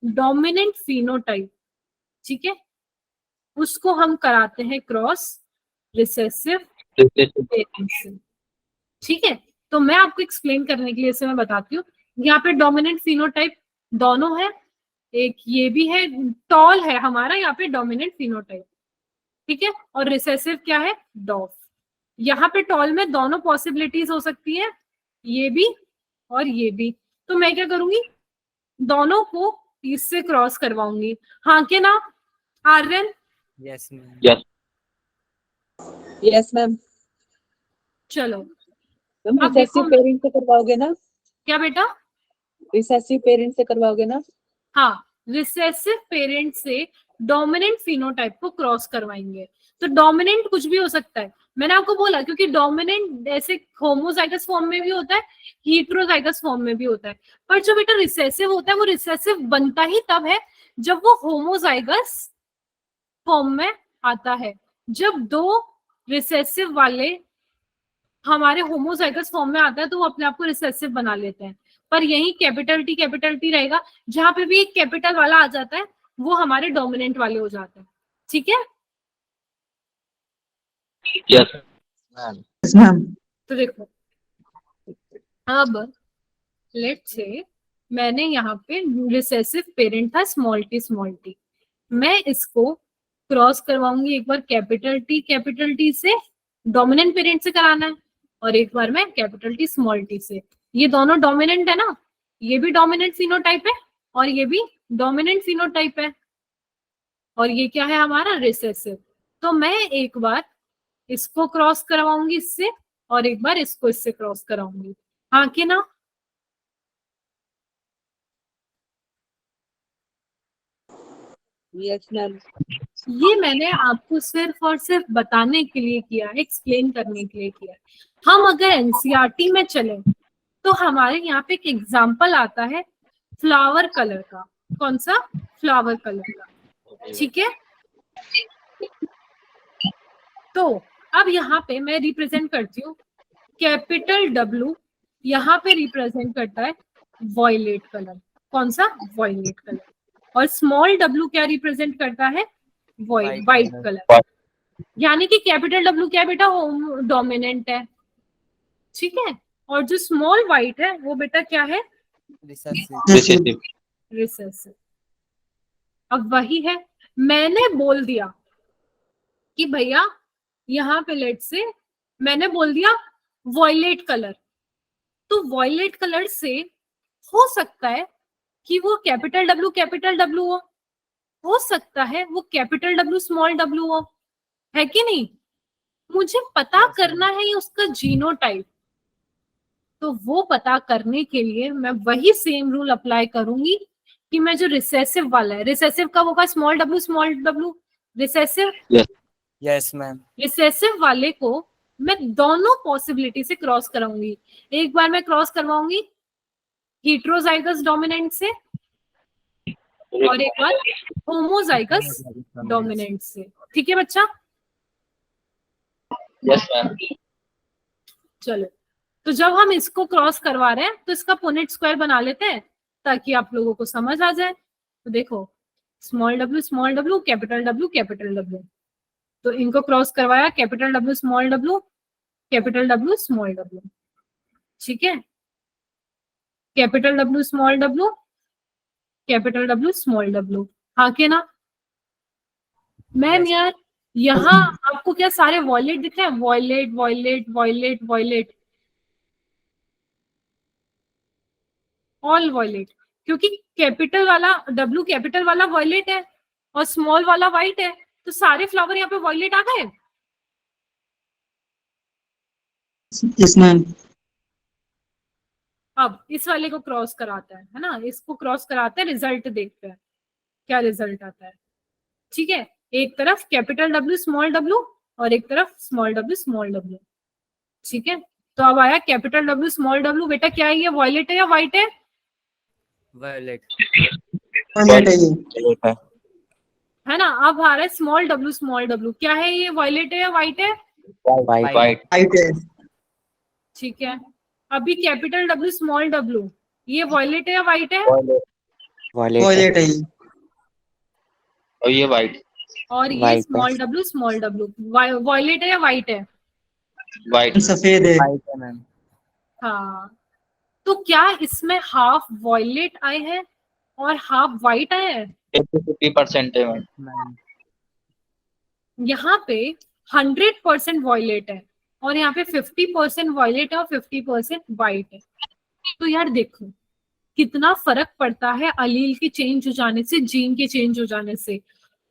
डोमिनेंट फिनोटाइप, ठीक है, उसको हम कराते हैं क्रॉस रिसेसिव पेरेंट्स से, ठीक है। तो मैं आपको एक्सप्लेन करने के लिए इसे मैं बताती हूँ, यहाँ पे डोमिनेंट फिनोटाइप दोनों है, एक ये भी है, टॉल है हमारा यहाँ पे डोमिनेंट फिनोटाइप, ठीक है, और रिसेसिव क्या है, डॉफ। यहाँ पे टॉल में दोनों पॉसिबिलिटीज हो सकती है, ये भी और ये भी। तो मैं क्या करूंगी, दोनों को इससे क्रॉस करवाऊंगी, हाँ के ना Aryan? Yes ma'am. Yes. Yes ma'am. चलो मैम अब रिसेसिव देखो, पेरेंट से करवाओगे ना? क्या बेटा? रिसेसिव पेरेंट से करवाओगे ना? हाँ, रिसेसिव पेरेंट से डोमिनेंट फिनोटाइप को क्रॉस करवाएंगे। तो डोमिनेंट कुछ भी हो सकता है, मैंने आपको बोला, क्योंकि डोमिनेंट ऐसे होमोजाइगस फॉर्म में भी होता है, हीट्रोजाइगस फॉर्म में भी होता है, पर जो बेटा रिसेसिव होता है वो रिसेसिव बनता ही तब है जब वो होमोजाइगस फॉर्म में आता है। जब दो रिसेसिव वाले हमारे होमोजाइगस फॉर्म में आता है तो वो अपने आप को रिसेसिव बना लेते हैं, पर यही कैपिटल टी रहेगा, जहां पे भी एक कैपिटल वाला आ जाता है वो हमारे डोमिनेंट वाले हो जाते हैं, ठीक है। Yes yes ma'am. तो देखो अब लेट्स से मैंने यहाँ पे रिसेसिव पेरेंट था स्मॉल टी, मैं इसको क्रॉस करवाऊंगी एक बार कैपिटल टी से, डोमिनेंट पेरेंट से कराना है, और एक बार मैं कैपिटल टी स्मॉल टी से। ये दोनों डोमिनेंट है ना, ये भी डोमिनेंट फिनोटाइप है और ये भी डोमिनेंट फिनोटाइप है, और ये क्या है हमारा रिसेसिव। तो मैं एक बार इसको क्रॉस करवाऊंगी इससे और एक बार इसको इससे क्रॉस कराऊंगी, हाँ कि ना? Yes ma'am. ये मैंने आपको सिर्फ और सिर्फ बताने के लिए किया, एक्सप्लेन करने के लिए किया। हम अगर एनसीईआरटी में चले तो हमारे यहाँ पे एक एग्जाम्पल आता है फ्लावर कलर का। कौन सा? फ्लावर कलर का, ठीक है। तो अब यहाँ पे मैं रिप्रेजेंट करती हूँ कैपिटल W, यहाँ पे रिप्रेजेंट करता है वॉयलेट कलर। कौन सा? Violet colour. और स्मॉल w क्या रिप्रेजेंट करता है? White colour. यानी कि कैपिटल W क्या है बेटा? डोमिनेंट है, ठीक है। और जो स्मॉल वाइट है वो बेटा क्या है? रिसेसिव। अब वही है, मैंने बोल दिया कि भैया यहाँ पे लेट से मैंने बोल दिया वॉयलेट कलर, तो वॉयलेट कलर से हो सकता है कि वो कैपिटल W हो सकता है वो कैपिटल W स्मॉल w हो, है कि नहीं? मुझे पता करना है ये उसका जीनोटाइप, तो वो पता करने के लिए मैं वही सेम रूल अप्लाई करूंगी कि मैं जो रिसेसिव वाला है, रिसेसिव का होगा small w, recessive, yes ma'am. Recessive वाले को मैं दोनों पॉसिबिलिटी से क्रॉस कराऊंगी। एक बार मैं क्रॉस करवाऊंगी हेटेरोजाइगस डोमिनेंट से और एक बार होमोजाइगस डोमिनेंट से, ठीक है बच्चा? Yes ma'am. चलो, तो जब हम इसको क्रॉस करवा रहे हैं तो इसका पुनेट स्क्वायर बना लेते हैं ताकि आप लोगों को समझ आ जाए। तो देखो स्मॉल w कैपिटल W, तो इनको क्रॉस करवाया कैपिटल W स्मॉल w, ठीक है। Capital W small w, capital W small w, हाँ के ना? मैम यार यहाँ आपको क्या सारे वॉयलेट दिख रहे हैं? वॉयलेट, ऑल वॉयलेट, क्योंकि कैपिटल वाला W कैपिटल वाला वॉयलेट है और स्मॉल वाला व्हाइट है, तो सारे फ्लावर यहाँ पे वॉयलेट आ गए। Yes ma'am. अब इस वाले को क्रॉस कराता है ना, इसको क्रॉस कराते हैं, रिजल्ट देखते हैं क्या रिजल्ट आता है, ठीक है। एक तरफ कैपिटल W स्मॉल w और एक तरफ स्मॉल w, ठीक है। तो अब आया कैपिटल W स्मॉल w, बेटा क्या है ये? वॉयलेट है या व्हाइट है? वायलेट है ना। अब आ रहा है स्मॉल w, क्या है ये? वॉयलेट है या व्हाइट है? वाइट। ठीक है। अभी कैपिटल W स्मॉल w, ये वॉयलेट है या व्हाइट है? वॉयलेट है ये। और ये वाइट। और ये White है। स्मॉल w, वॉयलेट है या व्हाइट है? वाइट। सफेद है। मैम। हाँ, तो क्या इसमें हाफ वॉयलेट आए हैं और हाफ व्हाइट आए हैं? 50% है मैम। यहाँ पे 100% वॉयलेट है और यहाँ पे 50% वॉयलेट है और 50% व्हाइट है। तो यार देखो कितना फर्क पड़ता है अलील के चेंज हो जाने से, जीन के चेंज हो जाने से।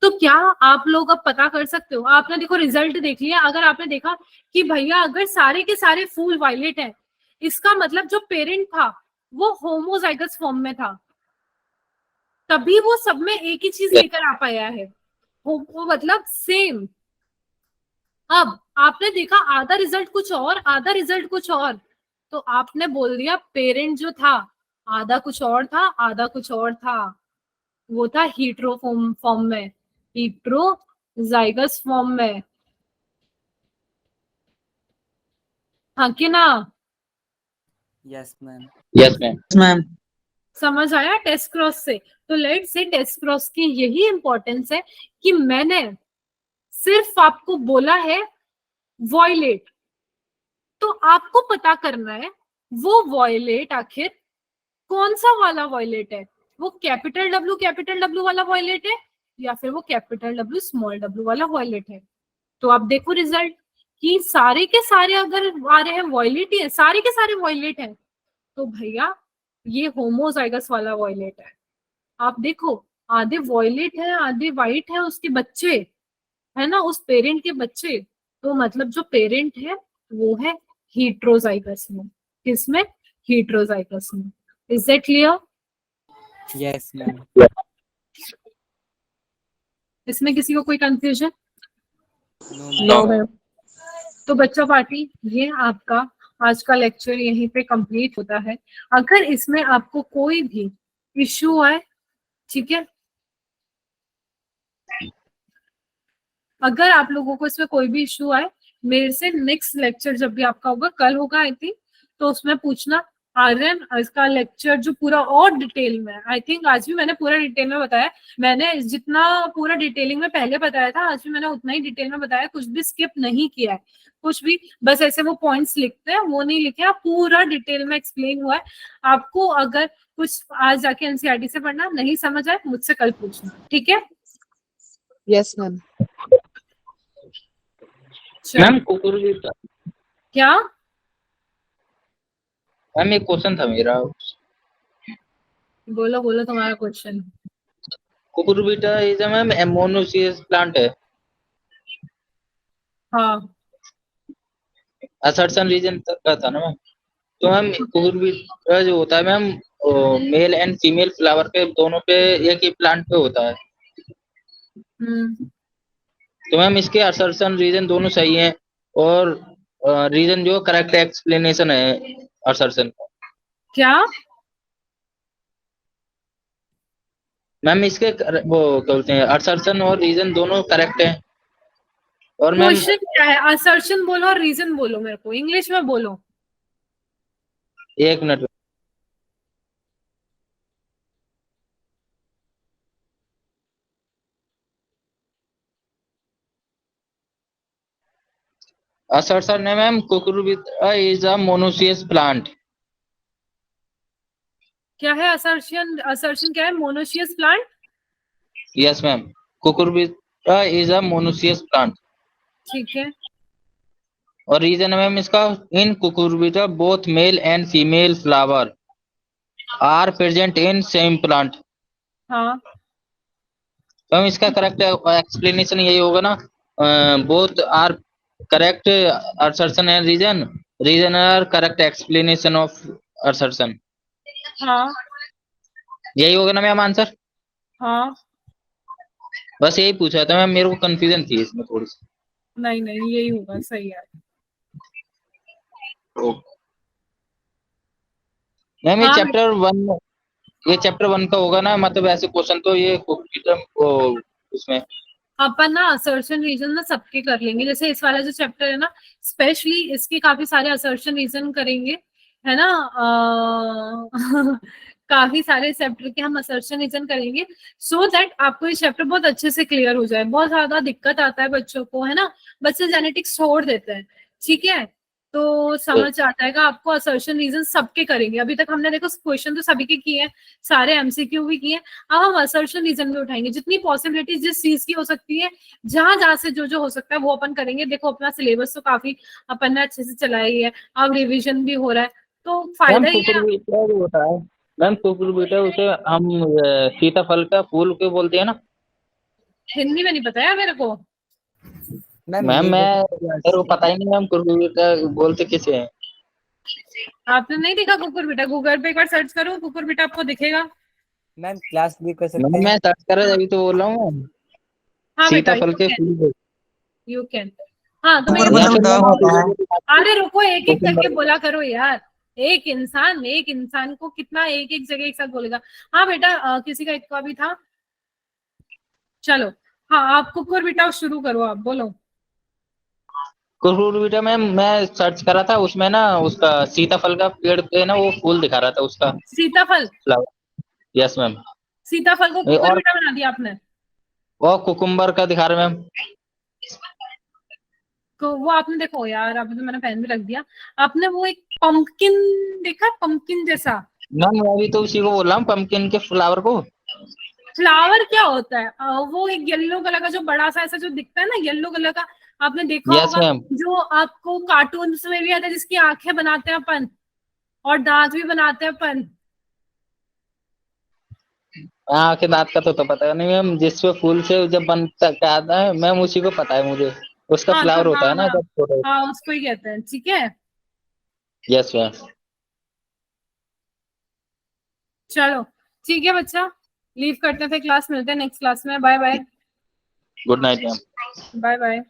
तो क्या आप लोग अब पता कर सकते हो? आपने देखो रिजल्ट देख लिया, अगर आपने देखा कि भैया अगर सारे के सारे फूल वायलेट है, इसका मतलब जो पेरेंट था वो होमोजाइगस फॉर्म में था, तभी वो सब में एक ही चीज लेकर आ पाया है, वो मतलब सेम। अब आपने देखा आधा रिजल्ट कुछ और, आधा रिजल्ट कुछ और, तो आपने बोल दिया पेरेंट जो था आधा कुछ और था, आधा कुछ और था, वो था हीट्रो फॉर्म में, हीट्रोजाइगस फॉर्म में, हाँ कि ना? Yes ma'am. Yes ma'am. Ma'am समझ आया टेस्ट क्रॉस से? तो लेट से टेस्ट क्रॉस की यही इंपॉर्टेंस है कि मैंने सिर्फ आपको बोला है वॉयलेट, तो आपको पता करना है वो वॉयलेट आखिर कौन सा वाला वॉयलेट है? वो कैपिटल डब्ल्यू वाला वॉयलेट है या फिर वो कैपिटल डब्ल्यू स्मॉल डब्ल्यू वाला वॉयलेट है? तो आप देखो रिजल्ट कि सारे के सारे अगर आ रहे हैं वॉयलेट ही है, सारे के सारे वॉयलेट है, तो भैया ये होमोजाइगस वाला वॉयलेट है। आप देखो आधे वॉयलेट है आधे वाइट है उसके बच्चे, है ना, उस पेरेंट के बच्चे, तो मतलब जो पेरेंट है वो है हेट्रोजाइगस में। किसमें? हेट्रोजाइगस में। Is that clear? Yes ma'am. इसमें किसी को कोई कंफ्यूजन? No ma'am. तो बच्चा पार्टी, ये आपका आज का लेक्चर यहीं पे कंप्लीट होता है। अगर इसमें आपको कोई भी इश्यू आए, ठीक है, अगर आप लोगों को इसमें कोई भी इश्यू आए, मेरे से नेक्स्ट लेक्चर जब भी आपका होगा, कल होगा आई थिंक, तो उसमें पूछना। आर्यन इसका लेक्चर जो पूरा और डिटेल में, आई थिंक आज भी मैंने पूरा डिटेल में बताया, मैंने जितना पूरा डिटेलिंग में पहले बताया था आज भी मैंने उतना ही डिटेल में बताया, कुछ भी स्किप नहीं किया है, कुछ भी बस ऐसे वो पॉइंट्स लिखते हैं वो नहीं लिखे, पूरा डिटेल में एक्सप्लेन हुआ है। आपको अगर कुछ आज जाके एनसीईआरटी से पढ़ना नहीं समझ आए, मुझसे कल पूछना, ठीक है? Yes ma'am. मैम कुकुर भी था। क्या? मैम एक क्वेश्चन था मेरा। बोलो बोलो तुम्हारा question. Cucurbita is a ma'am monoecious plant है। हाँ असर्शन रीजन तक का था ना मैम। तो मैम कुकुरबिटा जो होता है ma'am male and female flower पे दोनों पे एक ही प्लांट पे होता है। हम्म तो मैम इसके असर्शन रीजन दोनों सही हैं और रीजन जो करेक्ट एक्सप्लेनेशन है असर्शन का। क्या? मैम इसके वो क्या बोलते हैं असर्शन और रीजन दोनों करेक्ट हैं और मैम क्वेश्चन क्या है? असर्शन बोलो और रीजन बोलो, मेरे को इंग्लिश में बोलो। एक मिनट। assertion है ma'am cucurbita is a monoecious plant। क्या है असर्शन? असर्शन क्या है? Monoecious plant. Yes ma'am cucurbita is a monoecious plant। ठीक है। और रीजन है मैम इसका इन cucurbita both male and female flower are present in same plant। हाँ तो मैम इसका करेक्ट एक्सप्लेनेशन यही होगा ना, both are correct assertion and reason are correct explanation of assertion। हाँ यही होगा ना मैम आंसर? हाँ। बस यही पूछा था मैम, मेरे को कंफ्यूजन थी इसमें थोड़ी सी। नहीं नहीं यही होगा, सही है। मैम ये हाँ चैप्टर वन का होगा ना, मतलब ऐसे क्वेश्चन तो ये उसमें अपन ना असर्शन रीजन ना सबके कर लेंगे, जैसे इस वाला जो चैप्टर है ना स्पेशली इसके काफी सारे असर्शन रीजन करेंगे, है ना। काफी सारे चैप्टर के हम असर्शन रीजन करेंगे सो दैट आपको ये चैप्टर बहुत अच्छे से क्लियर हो जाए। बहुत ज्यादा दिक्कत आता है बच्चों को, है ना, बच्चे जेनेटिक्स छोड़ देते हैं, ठीक है, तो समझ आ जाएगा आपको। असर्शन रीजन सबके करेंगे। अभी तक हमने देखो क्वेश्चन तो सभी के किए हैं, सारे एमसीक्यू भी किए हैं, अब हम असर्शन रीजन भी उठाएंगे। जितनी पॉसिबिलिटी जिस चीज की हो सकती है, जहां जहां से जो जो हो सकता है वो अपन करेंगे। देखो अपना सिलेबस तो काफी अपन ने अच्छे से चलाया ही है, अब रिविजन भी हो रहा है, तो फायदा ही है। होता है मैम कुकुरबिटा उसे हम सीताफल का फूल क्यों बोलते हैं ना? हिंदी में नहीं पता है मेरे को। मैम मेरे को पता ही नहीं मैम कुकुरबिटा बोलते किसे हैं। आपने नहीं देखा कुकुर बेटा? गूगल पे एक बार सर्च करो कुकुर बेटा, आपको दिखेगा। मैम क्लास भी कर सकते मैं हैं। सर्च कर रहा अभी तो बोल रहा हूँ हाँ बेटा सीताफल के फूल। You can. हाँ तो मैं कुकुर ये बेटा होता है। अरे रुको, एक एक करके बोला करो यार, एक इंसान को कितना एक एक जगह एक साथ बोलेगा। हाँ बेटा किसी का एक का भी था, चलो। हाँ आप कुकुर बेटा शुरू करो, आप बोलो। कुकुरबिटा मैम मैं सर्च करा था उसमें ना, उसका सीताफल का पेड़ पे ना वो फूल दिखा रहा था उसका सीताफल? फ्लावर। Yes ma'am. सीताफल को कुकुर और बेटा बना दिया आपने? कुकुम्बर का दिखा रहे मैम। तो वो आपने देखो यार, अभी तो मैंने पेन भी रख दिया, आपने वो एक पंपकिन देखा, पंपकिन जैसा मैम मैं भी तो उसी को बोल रहा हूँ, पंपकिन के फ्लावर को। फ्लावर क्या होता है? वो एक येलो कलर का जो बड़ा सा ऐसा जो दिखता है ना, येलो कलर का, आपने देखा यस होगा, मैम। जो आपको कार्टून्स में भी आता है, जिसकी आंखें बनाते हैं अपन और दांत भी बनाते हैं अपन। हाँ के दांत का तो पता नहीं मैम, जिसपे फूल से जब बनता क्या आता है मैम, उसी को पता है मुझे। उसका हाँ तो फ्लावर होता हाँ है ना हाँ जब छोटा। हाँ, उसको ही कहते हैं, ठीक है। Yes ma'am. चलो ठीक है बच्चा, लीव करते हैं, फिर क्लास मिलते हैं नेक्स्ट क्लास में। Bye bye. Good night ma'am. Bye bye.